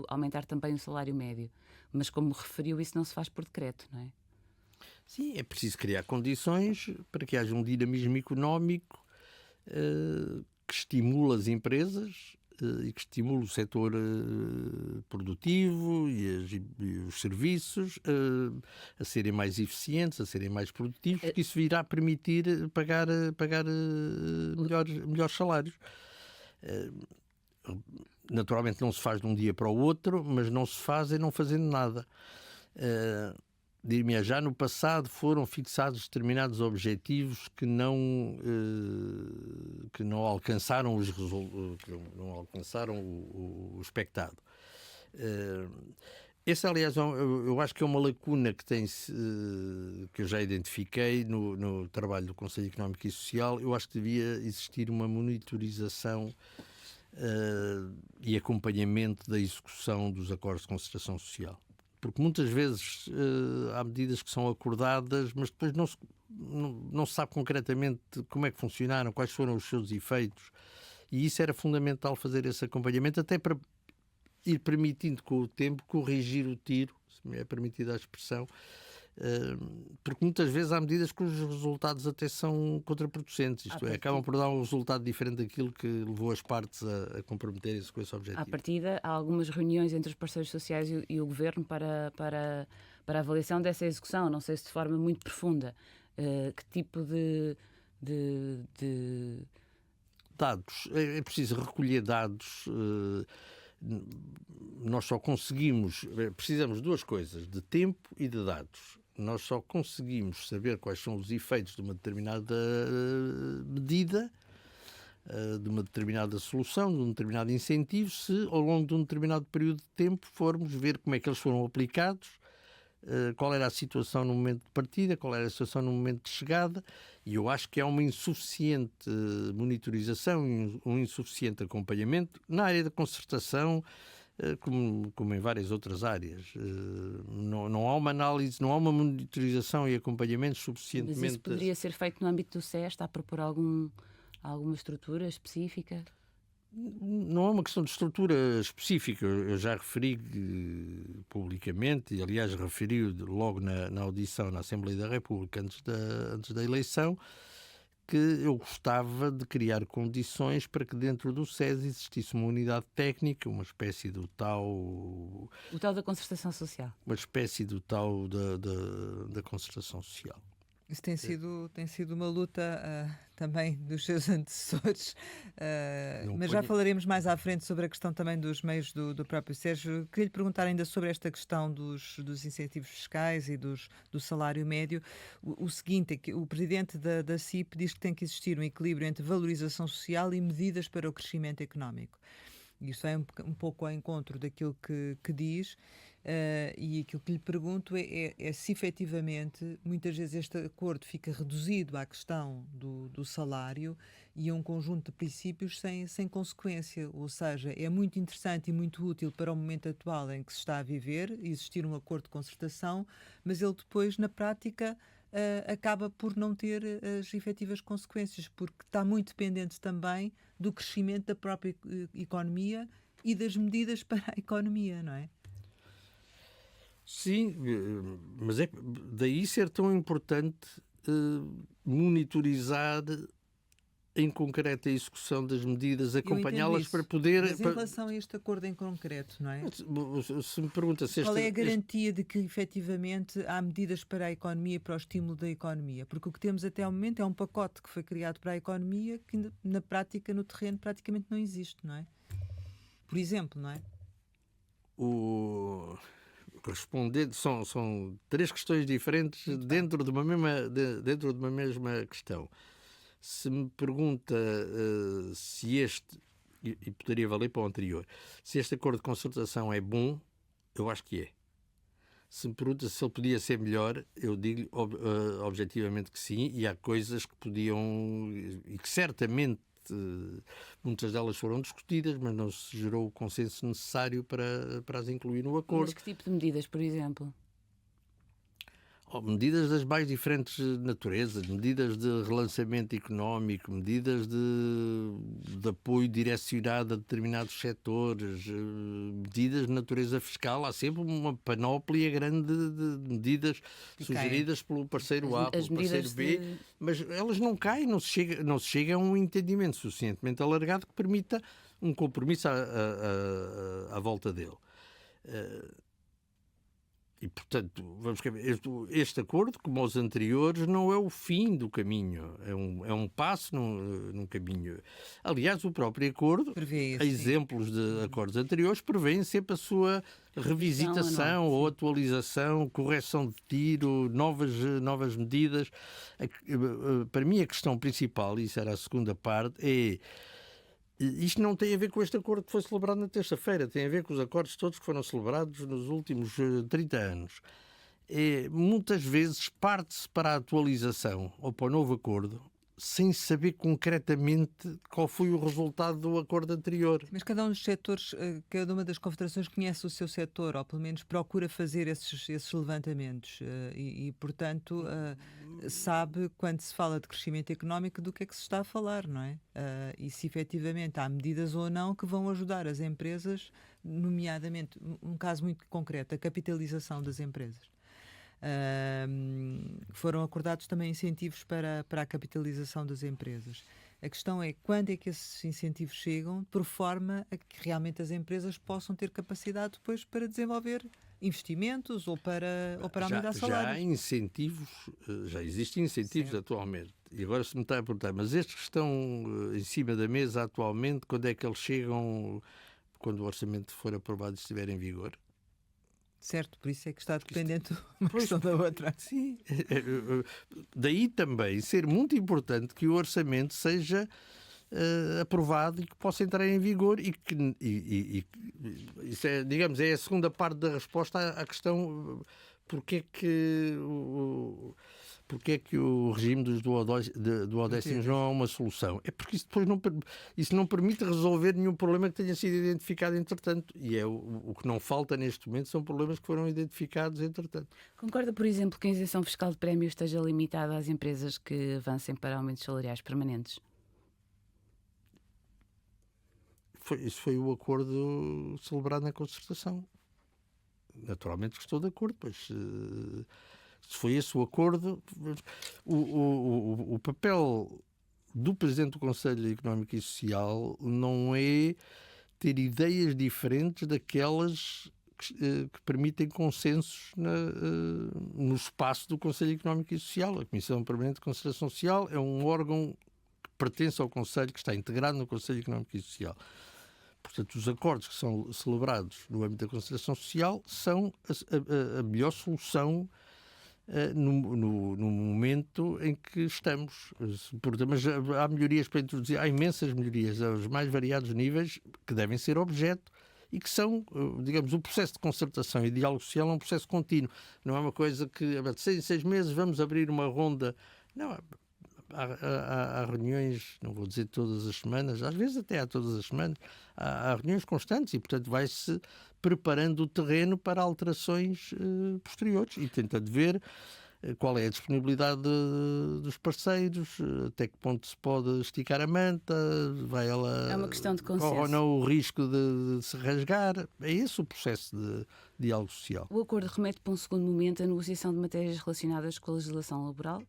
aumentar também o salário médio. Mas, como referiu, isso não se faz por decreto, não é? Sim, é preciso criar condições para que haja um dinamismo económico que estimule as empresas e que estimule o setor produtivo e os serviços a serem mais eficientes, a serem mais produtivos, porque isso virá permitir pagar melhores salários. Naturalmente não se faz de um dia para o outro, mas não se faz não fazendo nada. Dir-me, já no passado foram fixados determinados objetivos que não alcançaram o expectado. Esse, aliás, eu acho que é uma lacuna que eu já identifiquei no trabalho do Conselho Económico e Social. Eu acho que devia existir uma monitorização e acompanhamento da execução dos acordos de concertação social. Porque muitas vezes há medidas que são acordadas, mas depois não se sabe concretamente como é que funcionaram, quais foram os seus efeitos. E isso era fundamental, fazer esse acompanhamento, até para ir permitindo com o tempo corrigir o tiro, se me é permitida a expressão, porque muitas vezes há medidas cujos resultados até são contraproducentes, isto é, acabam por dar um resultado diferente daquilo que levou as partes a comprometerem-se com esse objetivo. À partida, há algumas reuniões entre os parceiros sociais e o Governo para a avaliação dessa execução, não sei se de forma muito profunda. Que tipo de dados? É preciso recolher dados. Nós só precisamos de duas coisas, de tempo e de dados. Nós só conseguimos saber quais são os efeitos de uma determinada medida, de uma determinada solução, de um determinado incentivo, se ao longo de um determinado período de tempo formos ver como é que eles foram aplicados, qual era a situação no momento de partida, qual era a situação no momento de chegada, e eu acho que há uma insuficiente monitorização, um insuficiente acompanhamento na área da concertação, como em várias outras áreas. Não há uma análise, não há uma monitorização e acompanhamento suficientemente... Mas isso poderia ser feito no âmbito do SES? Está a propor alguma estrutura específica? Não é uma questão de estrutura específica. Eu já referi publicamente, e aliás referi logo na audição na Assembleia da República antes da eleição, que eu gostava de criar condições para que dentro do SES existisse uma unidade técnica, uma espécie do tal... O tal da concertação social. Uma espécie do tal da concertação social. Isso tem sido uma luta também dos seus antecessores, mas já falaremos mais à frente sobre a questão também dos meios do próprio Sérgio. Queria lhe perguntar ainda sobre esta questão dos incentivos fiscais e do salário médio. O seguinte, é que o presidente da CIP diz que tem que existir um equilíbrio entre valorização social e medidas para o crescimento económico. Isso é um pouco ao encontro daquilo que diz. E aquilo que lhe pergunto é se efetivamente muitas vezes este acordo fica reduzido à questão do salário e a um conjunto de princípios sem consequência, ou seja, é muito interessante e muito útil para o momento atual em que se está a viver existir um acordo de concertação, mas ele depois na prática acaba por não ter as efetivas consequências, porque está muito dependente também do crescimento da própria economia e das medidas para a economia, não é? Sim, mas é daí ser tão importante monitorizar em concreto a execução das medidas, acompanhá-las para poder... Mas em relação a este acordo em concreto, não é? Se me pergunta se qual é a garantia de que efetivamente há medidas para a economia e para o estímulo da economia? Porque o que temos até ao momento é um pacote que foi criado para a economia que na prática, no terreno, praticamente não existe, não é? Por exemplo, não é? Respondendo, são três questões diferentes dentro de uma mesma questão. Se me pergunta se este, e poderia valer para o anterior, se este acordo de concertação é bom, eu acho que é. Se me pergunta se ele podia ser melhor, eu digo objetivamente que sim, e há coisas que podiam, e que certamente muitas delas foram discutidas, mas não se gerou o consenso necessário para as incluir no acordo. Mas que tipo de medidas, por exemplo? Medidas das mais diferentes naturezas, medidas de relançamento económico, medidas de apoio direcionado a determinados setores, medidas de natureza fiscal. Há sempre uma panóplia grande de medidas sugeridas pelo parceiro A, pelo parceiro B, mas elas não caem, não se chega a um entendimento suficientemente alargado que permita um compromisso à volta dele. E, portanto, vamos ver, este acordo, como os anteriores, não é o fim do caminho, é um passo num caminho. Aliás, o próprio acordo, a exemplos de acordos anteriores, prevêem sempre a sua revisitação ou atualização, correção de tiro, novas medidas. Para mim, a questão principal, e isso era a segunda parte, é... Isto não tem a ver com este acordo que foi celebrado na terça-feira, tem a ver com os acordos todos que foram celebrados nos últimos 30 anos. Muitas vezes parte-se para a atualização ou para o novo acordo sem saber concretamente qual foi o resultado do acordo anterior. Mas cada um dos setores, cada uma das confederações conhece o seu setor, ou pelo menos procura fazer esses levantamentos portanto, sabe, quando se fala de crescimento económico, do que é que se está a falar, não é? E se efetivamente há medidas ou não que vão ajudar as empresas, nomeadamente, um caso muito concreto, a capitalização das empresas. Foram acordados também incentivos para a capitalização das empresas. A questão é quando é que esses incentivos chegam, por forma a que realmente as empresas possam ter capacidade depois para desenvolver investimentos ou para aumentar salários. Já existem incentivos atualmente. E agora se me está a perguntar, mas estes que estão em cima da mesa atualmente, quando é que eles chegam, quando o orçamento for aprovado e estiver em vigor? Certo, por isso é que está dependente uma questão da outra. Sim. Daí também ser muito importante que o orçamento seja aprovado e que possa entrar em vigor e que isso é, digamos, é a segunda parte da resposta à questão porque é que o regime dos duodécimos não é uma solução. É porque isso depois não permite resolver nenhum problema que tenha sido identificado entretanto. E o que não falta neste momento são problemas que foram identificados entretanto. Concorda, por exemplo, que a isenção fiscal de prémios esteja limitada às empresas que avancem para aumentos salariais permanentes? Isso foi o acordo celebrado na concertação. Naturalmente que estou de acordo, pois... Se foi esse o acordo, o papel do Presidente do Conselho Económico e Social não é ter ideias diferentes daquelas que permitem consensos no espaço do Conselho Económico e Social. A Comissão Permanente de Concertação Social é um órgão que pertence ao Conselho, que está integrado no Conselho Económico e Social. Portanto, os acordos que são celebrados no âmbito da concertação social são a melhor solução no momento em que estamos. Mas há melhorias para introduzir, há imensas melhorias aos mais variados níveis que devem ser objeto e que são, digamos, o processo de concertação e diálogo social é um processo contínuo. Não é uma coisa que de 6 em 6 meses vamos abrir uma ronda. Não, há reuniões, não vou dizer todas as semanas, às vezes até há todas as semanas, há reuniões constantes e, portanto, vai-se preparando o terreno para alterações posteriores e tentando ver qual é a disponibilidade dos parceiros, até que ponto se pode esticar a manta, vai ela... É uma questão de consenso. Ou não o risco de se rasgar. É esse o processo de diálogo social. O acordo remete para um segundo momento a negociação de matérias relacionadas com a legislação laboral,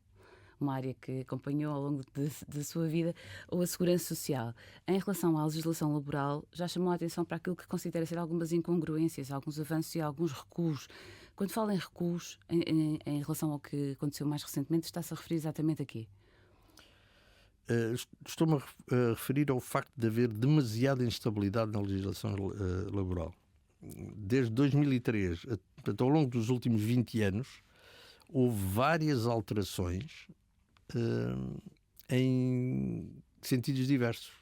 uma área que acompanhou ao longo da sua vida, ou a segurança social. Em relação à legislação laboral, já chamou a atenção para aquilo que considera ser algumas incongruências, alguns avanços e alguns recuos. Quando fala em recuos, em relação ao que aconteceu mais recentemente, está-se a referir exatamente a quê? Estou-me a referir ao facto de haver demasiada instabilidade na legislação laboral. Desde 2003, portanto, ao longo dos últimos 20 anos, houve várias alterações em sentidos diversos.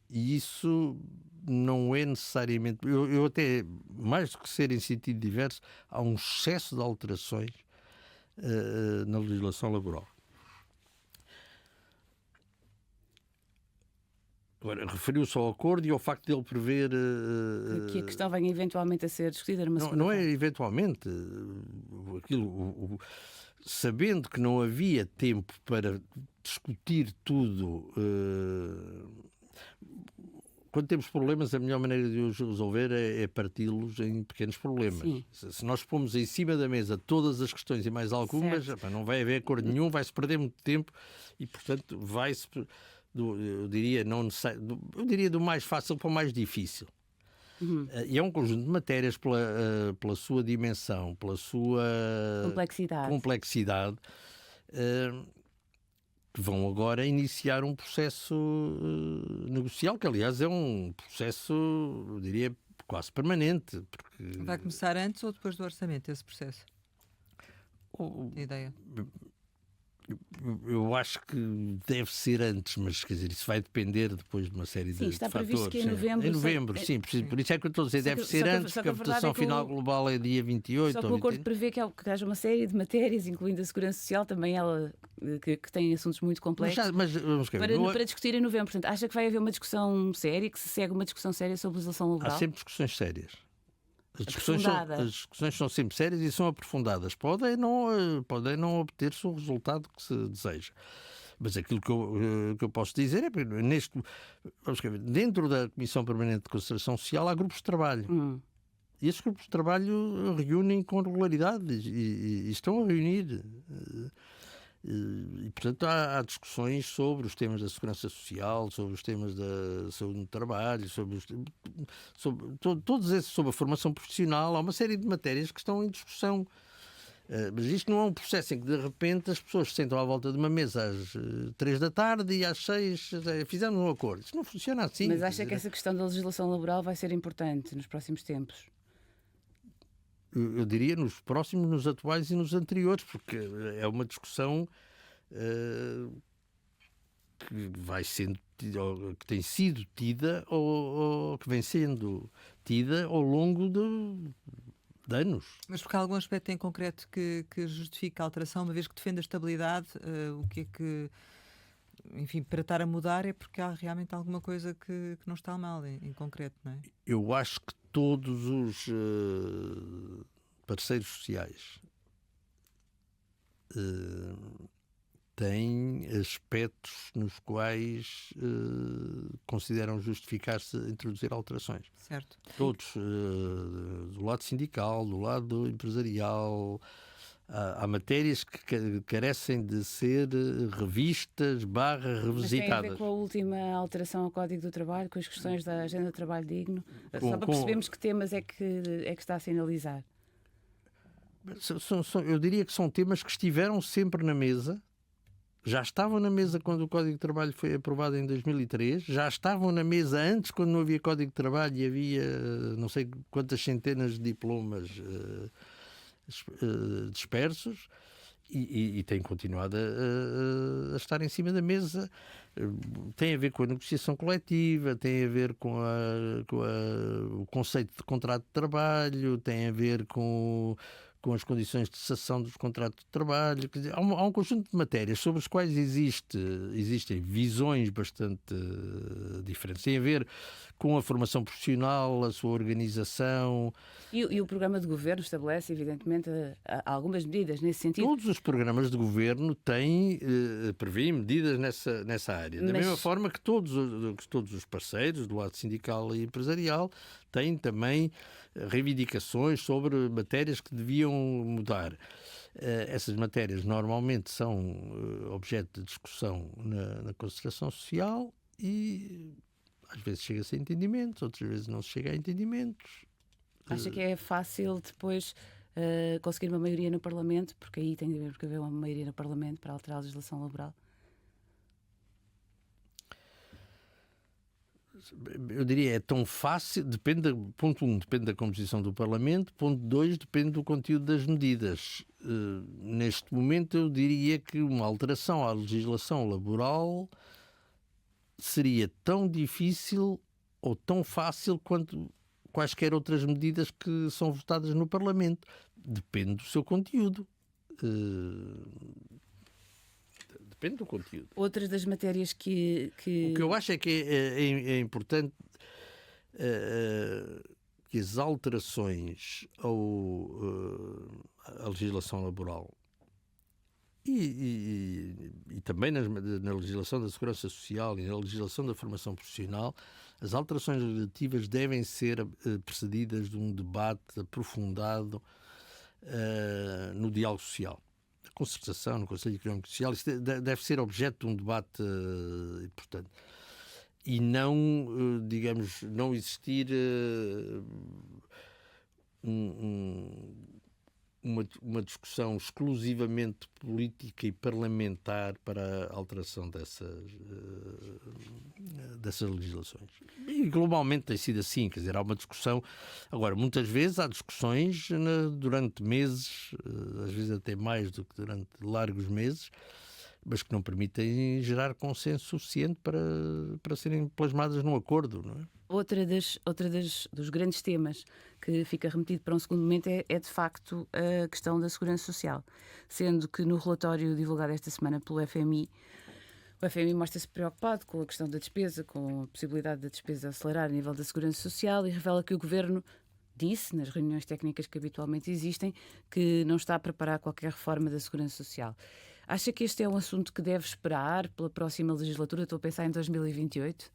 E isso não é necessariamente... Eu até, mais do que ser em sentido diverso, há um excesso de alterações na legislação laboral. Agora, referiu-se ao acordo e ao facto de ele prever... que a questão venha eventualmente a ser discutida numa segunda Não é eventualmente. Sabendo que não havia tempo para discutir tudo... Quando temos problemas, a melhor maneira de os resolver é parti-los em pequenos problemas. Sim. Se nós pomos em cima da mesa todas as questões e mais algumas, não vai haver acordo nenhum, vai-se perder muito tempo e, portanto, vai-se... Eu diria do mais fácil para o mais difícil. E é um conjunto de matérias pela sua dimensão, pela sua complexidade, que vão agora iniciar um processo negocial, que aliás é um processo, eu diria, quase permanente. Porque... Vai começar antes ou depois do orçamento esse processo? Ideia? Eu acho que deve ser antes, mas quer dizer, isso vai depender depois de uma série de fatores. Está previsto que em novembro... Em novembro, sim. Por isso é que eu estou a dizer, deve ser antes, porque a votação final global é dia 28. Só que o acordo prevê que haja uma série de matérias, incluindo a segurança social, também ela que tem assuntos muito complexos, mas vamos para discutir em novembro. Portanto, acha que vai haver uma discussão séria, que se segue uma discussão séria sobre a legislação laboral? Há sempre discussões sérias. As discussões são sempre sérias e são aprofundadas. Podem não obter-se o resultado que se deseja. Mas aquilo que eu posso dizer é que dentro da Comissão Permanente de Concertação Social há grupos de trabalho. E esses grupos de trabalho reúnem com regularidade e estão a reunir. E, portanto, há discussões sobre os temas da segurança social, sobre os temas da saúde no trabalho, sobre todos esses, sobre a formação profissional. Há uma série de matérias que estão em discussão. Mas isto não é um processo em que, de repente, as pessoas se sentam à volta de uma mesa às 3 da tarde e às 6 fizemos um acordo. Isto não funciona assim. Mas acha que essa questão da legislação laboral vai ser importante nos próximos tempos? Eu diria nos próximos, nos atuais e nos anteriores, porque é uma discussão que vai sendo que tem sido tida ou que vem sendo tida ao longo de anos. Mas porque há algum aspecto em concreto que justifica a alteração, uma vez que defende a estabilidade, o que é que, enfim, para estar a mudar é porque há realmente alguma coisa que não está mal em concreto, não é? Eu acho que todos os parceiros sociais têm aspectos nos quais consideram justificar-se introduzir alterações. Certo. Todos, do lado sindical, do lado empresarial. Há matérias que carecem de ser revistas / revisitadas. Mas tem a ver com a última alteração ao Código do Trabalho, com as questões da agenda de trabalho digno? Só para percebermos que temas é que está a sinalizar. Eu diria que são temas que estiveram sempre na mesa, já estavam na mesa quando o Código de Trabalho foi aprovado em 2003, já estavam na mesa antes, quando não havia Código de Trabalho e havia não sei quantas centenas de diplomas dispersos, e tem continuado a estar em cima da mesa. Tem a ver com a negociação coletiva, tem a ver com o conceito de contrato de trabalho, tem a ver com com as condições de cessação dos contratos de trabalho. Quer dizer, há um conjunto de matérias sobre as quais existem visões bastante diferentes. Tem a ver com a formação profissional, a sua organização. E o programa de governo estabelece, evidentemente, algumas medidas nesse sentido. Todos os programas de governo têm, prevêem medidas nessa área. Da mesma forma que todos os parceiros, do lado sindical e empresarial, têm também reivindicações sobre matérias que deviam mudar. Essas matérias normalmente são objeto de discussão na concertação social e às vezes chega-se a entendimentos, outras vezes não se chega a entendimentos. Acha que é fácil depois conseguir uma maioria no Parlamento, porque aí tem que haver uma maioria no Parlamento para alterar a legislação laboral? Eu diria, é tão fácil, ponto 1, depende da composição do Parlamento, ponto 2, depende do conteúdo das medidas. Neste momento eu diria que uma alteração à legislação laboral seria tão difícil ou tão fácil quanto quaisquer outras medidas que são votadas no Parlamento. Depende do seu conteúdo. Depende do conteúdo. Outras das matérias que... O que eu acho é que é importante que as alterações à legislação laboral e também na legislação da segurança social e na legislação da formação profissional, as alterações legislativas devem ser precedidas de um debate aprofundado no diálogo social. Concertação, no Conselho Económico e Social, isso deve ser objeto de um debate importante. E não, digamos, não existir uma discussão exclusivamente política e parlamentar para a alteração dessas legislações. E globalmente tem sido assim, quer dizer, há uma discussão. Agora, muitas vezes há discussões durante meses, às vezes até mais do que durante largos meses, mas que não permitem gerar consenso suficiente para serem plasmadas num acordo, não é? Dos grandes temas que fica remetido para um segundo momento é de facto a questão da segurança social, sendo que no relatório divulgado esta semana pelo FMI, o FMI mostra-se preocupado com a questão da despesa, com a possibilidade da despesa acelerar a nível da segurança social e revela que o Governo disse, nas reuniões técnicas que habitualmente existem, que não está a preparar qualquer reforma da segurança social. Acha que este é um assunto que deve esperar pela próxima legislatura? Estou a pensar em 2028?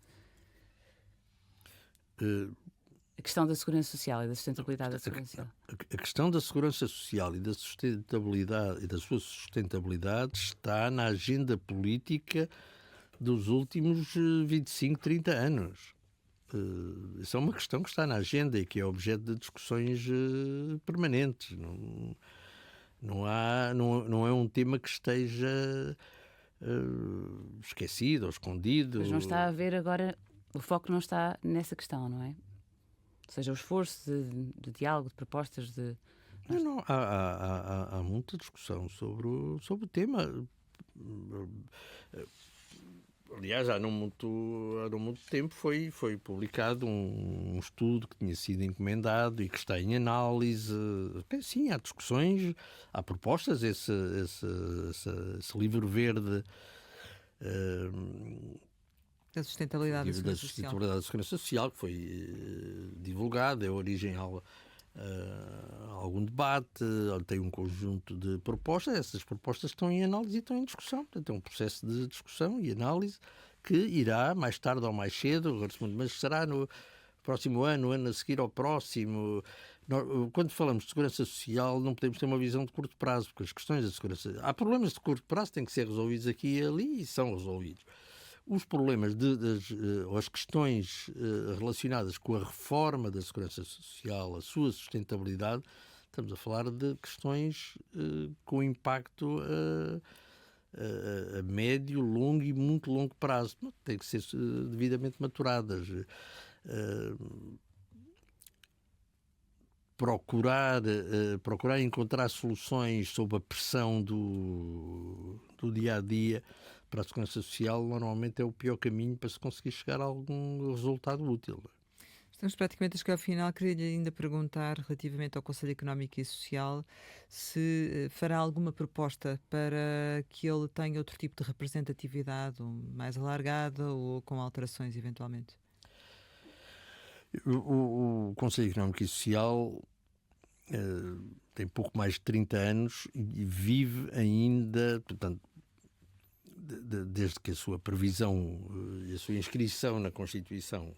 A questão da segurança social e da sustentabilidade da segurança social. A questão da segurança social e da sustentabilidade e da sua sustentabilidade está na agenda política dos últimos 25, 30 anos. Isso é uma questão que está na agenda e que é objeto de discussões permanentes. Não é um tema que esteja esquecido ou escondido. Mas não está a haver agora... O foco não está nessa questão, não é? Ou seja, o esforço de diálogo, de propostas, de... Não, há muita discussão sobre o tema. Aliás, há não muito tempo foi publicado um estudo que tinha sido encomendado e que está em análise. Sim, há discussões, há propostas. Esse livro verde... Da sustentabilidade da segurança social, que foi divulgado, deu origem a algum debate, tem um conjunto de propostas. Essas propostas estão em análise e estão em discussão. Portanto, é um processo de discussão e análise que irá, mais tarde ou mais cedo, mas será no próximo ano, ano a seguir ao próximo. Quando falamos de segurança social, não podemos ter uma visão de curto prazo, porque as questões da segurança... Há problemas de curto prazo que têm que ser resolvidos aqui e ali e são resolvidos. Os problemas ou as questões relacionadas com a reforma da segurança social, a sua sustentabilidade, estamos a falar de questões com impacto a médio, longo e muito longo prazo. Têm que ser devidamente maturadas. Procurar encontrar soluções sob a pressão do dia-a-dia para a segurança social normalmente é o pior caminho para se conseguir chegar a algum resultado útil. Estamos praticamente a chegar ao final. Queria-lhe ainda perguntar, relativamente ao Conselho Económico e Social, se fará alguma proposta para que ele tenha outro tipo de representatividade, mais alargada ou com alterações, eventualmente. O Conselho Económico e Social tem pouco mais de 30 anos e vive ainda, portanto, desde que a sua previsão e a sua inscrição na Constituição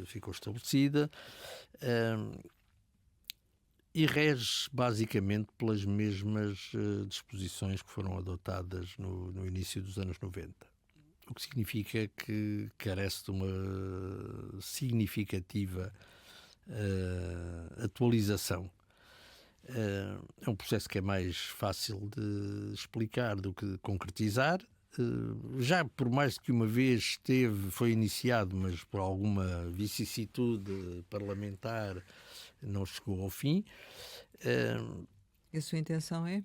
ficou estabelecida, e rege basicamente pelas mesmas disposições que foram adotadas no início dos anos 90. O que significa que carece de uma significativa atualização. É um processo que é mais fácil de explicar do que de concretizar. Já por mais que uma vez foi iniciado, mas por alguma vicissitude parlamentar não chegou ao fim. E a sua intenção é?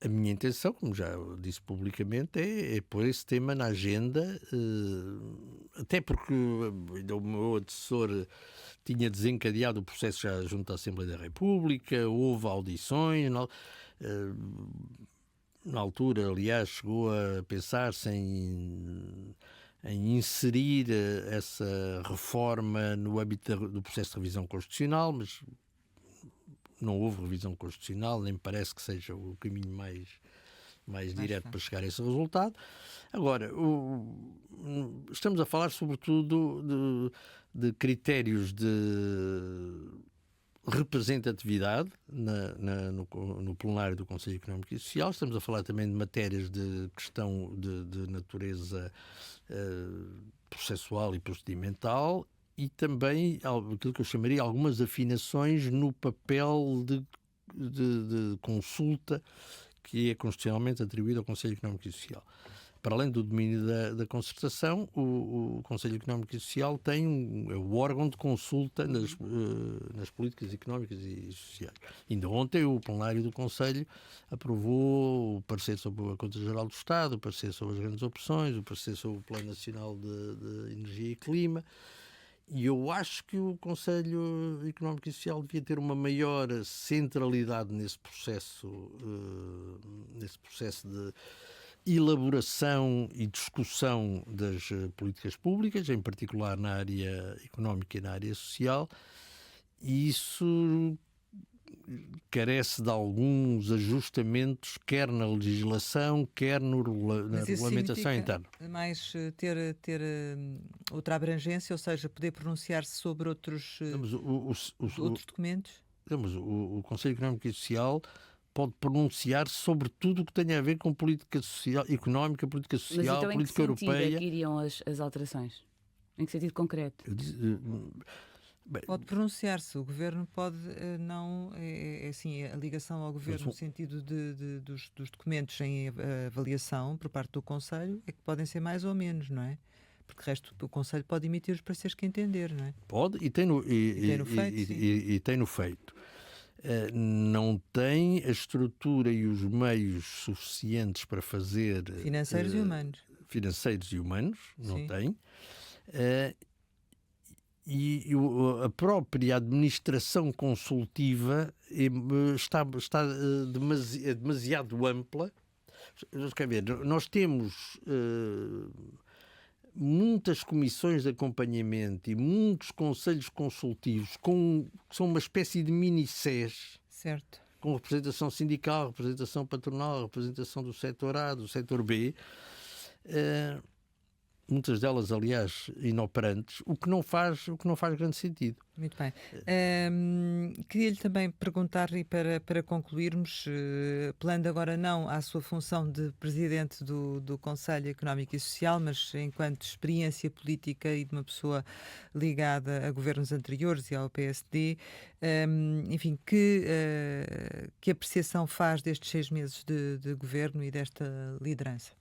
A minha intenção, como já disse publicamente, é pôr esse tema na agenda, até porque o meu antecessor tinha desencadeado o processo já junto à Assembleia da República, houve audições. Na altura, aliás, chegou a pensar-se em inserir essa reforma no âmbito do processo de revisão constitucional, mas não houve revisão constitucional, nem me parece que seja o caminho mais direto para chegar a esse resultado. Agora, estamos a falar sobretudo de critérios de representatividade no plenário do Conselho Económico e Social. Estamos a falar também de matérias de questão de natureza processual e procedimental, e também aquilo que eu chamaria algumas afinações no papel de consulta que é constitucionalmente atribuído ao Conselho Económico e Social. Para além do domínio da concertação, o Conselho Económico e Social tem é o órgão de consulta nas políticas económicas e sociais. Ainda ontem o plenário do Conselho aprovou o parecer sobre a Conta Geral do Estado, o parecer sobre as grandes opções, o parecer sobre o Plano Nacional de Energia e Clima. E eu acho que o Conselho Económico e Social devia ter uma maior centralidade nesse processo de elaboração e discussão das políticas públicas, em particular na área económica e na área social, e isso carece de alguns ajustamentos, quer na legislação, quer na regulamentação interna. Mais ter outra abrangência, ou seja, poder pronunciar-se sobre outros documentos? O Conselho Económico e Social pode pronunciar sobre tudo o que tenha a ver com política social, económica, política social, então, política europeia. Mas em que sentido é que iriam as alterações? Em que sentido concreto? Pode pronunciar-se, o Governo pode não, assim, a ligação ao Governo no sentido dos documentos em avaliação por parte do Conselho é que podem ser mais ou menos, não é? Porque o resto do Conselho pode emitir os pareceres que entender, não é? Pode, e tem no feito. Não tem a estrutura e os meios suficientes para fazer... Financeiros e humanos. Financeiros e humanos, não Sim. tem. E a própria administração consultiva está demasiado ampla. Quer ver, nós temos muitas comissões de acompanhamento e muitos conselhos consultivos que são uma espécie de mini-SES, certo, com representação sindical, representação patronal, representação do setor A, do setor B, muitas delas, aliás, inoperantes, o que não faz grande sentido. Muito bem. Queria-lhe também perguntar, e para concluirmos, apelando agora não à sua função de Presidente do Conselho Económico e Social, mas enquanto experiência política e de uma pessoa ligada a governos anteriores e ao PSD, enfim, que apreciação faz destes 6 meses de governo e desta liderança?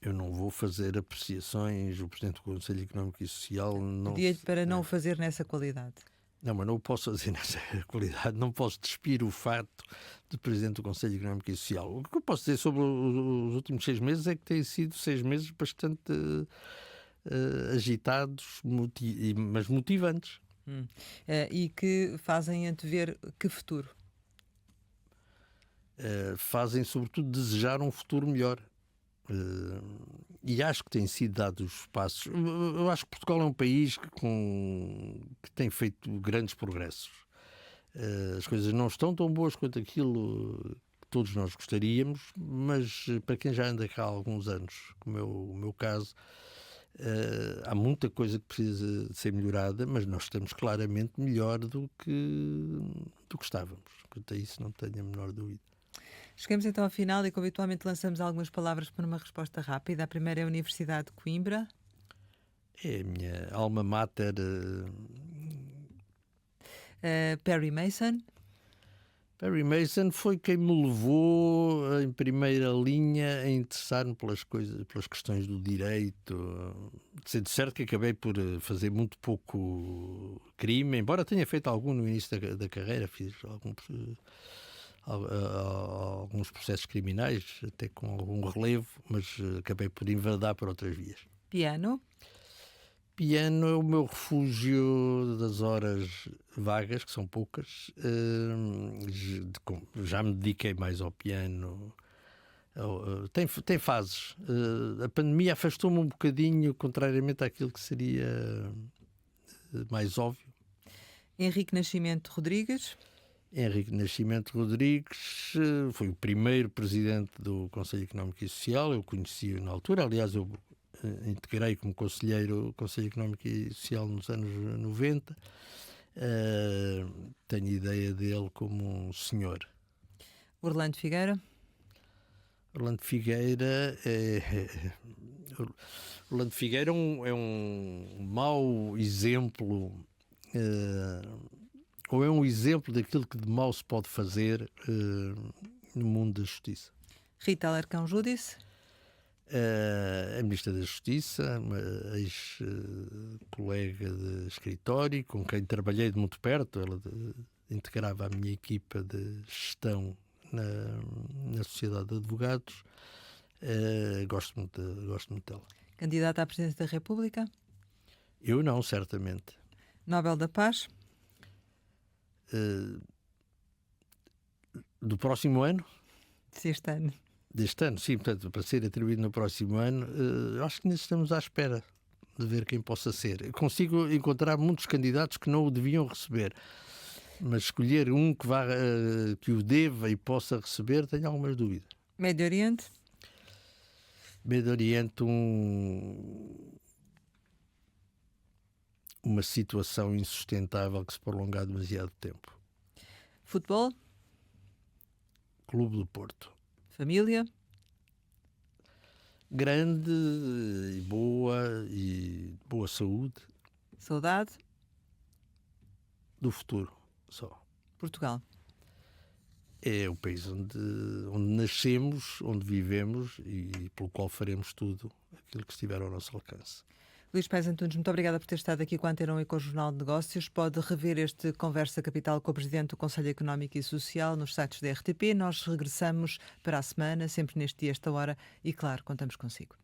Eu não vou fazer apreciações, o Presidente do Conselho Económico e Social não... Pedia-lhe para não o fazer nessa qualidade. Não, mas não o posso fazer nessa qualidade, não posso despir o fato de Presidente do Conselho Económico e Social. O que eu posso dizer sobre os últimos 6 meses é que têm sido 6 meses bastante agitados, mas motivantes. E que fazem antever que futuro? Fazem, sobretudo, desejar um futuro melhor. E acho que têm sido dados os passos. Eu acho que Portugal é um país que tem feito grandes progressos. As coisas não estão tão boas quanto aquilo que todos nós gostaríamos, mas para quem já anda cá há alguns anos, como é o meu caso, há muita coisa que precisa de ser melhorada, mas nós estamos claramente melhor do que estávamos. Quanto a isso não tenho a menor dúvida. Chegamos então ao final e, como habitualmente, lançamos algumas palavras para uma resposta rápida. A primeira é a Universidade de Coimbra. É a minha alma mater. Perry Mason. Perry Mason foi quem me levou em primeira linha a interessar-me pelas questões do direito. Sendo certo que acabei por fazer muito pouco crime, embora tenha feito algum no início da carreira, fiz alguns processos criminais, até com algum relevo, mas acabei por enverdar para outras vias. Piano. Piano é o meu refúgio das horas vagas, que são poucas. Já me dediquei mais ao piano. Tem fases. A pandemia afastou-me um bocadinho, contrariamente àquilo que seria mais óbvio. Henrique Nascimento Rodrigues. Henrique Nascimento Rodrigues foi o primeiro presidente do Conselho Económico e Social. Eu conheci-o na altura. Aliás, eu integrei como conselheiro o Conselho Económico e Social nos anos 90. Tenho ideia dele como um senhor. Orlando Figueira. Orlando Figueira é um mau exemplo, ou é um exemplo daquilo que de mau se pode fazer no mundo da justiça. Rita Alarcão Júdice. A Ministra da Justiça, uma ex-colega de escritório, com quem trabalhei de muito perto. Ela integrava a minha equipa de gestão na Sociedade de Advogados. Gosto muito dela. Candidata à Presidência da República? Eu não, certamente. Nobel da Paz? Do próximo ano? Deste ano. Deste ano, sim, portanto, para ser atribuído no próximo ano, acho que ainda estamos à espera de ver quem possa ser. Eu consigo encontrar muitos candidatos que não o deviam receber, mas escolher um que o deva e possa receber, tenho algumas dúvidas. Médio Oriente? Médio Oriente, uma situação insustentável que se prolonga há demasiado tempo. Futebol? Clube do Porto. Família? Grande e boa saúde. Saudade? Do futuro só. Portugal? É o país onde nascemos, onde vivemos e pelo qual faremos tudo aquilo que estiver ao nosso alcance. Luís Pés Antunes, muito obrigada por ter estado aqui com a Antena 1 e com o Jornal de Negócios. Pode rever este Conversa Capital com o Presidente do Conselho Económico e Social nos sites da RTP. Nós regressamos para a semana, sempre neste dia, esta hora, e claro, contamos consigo.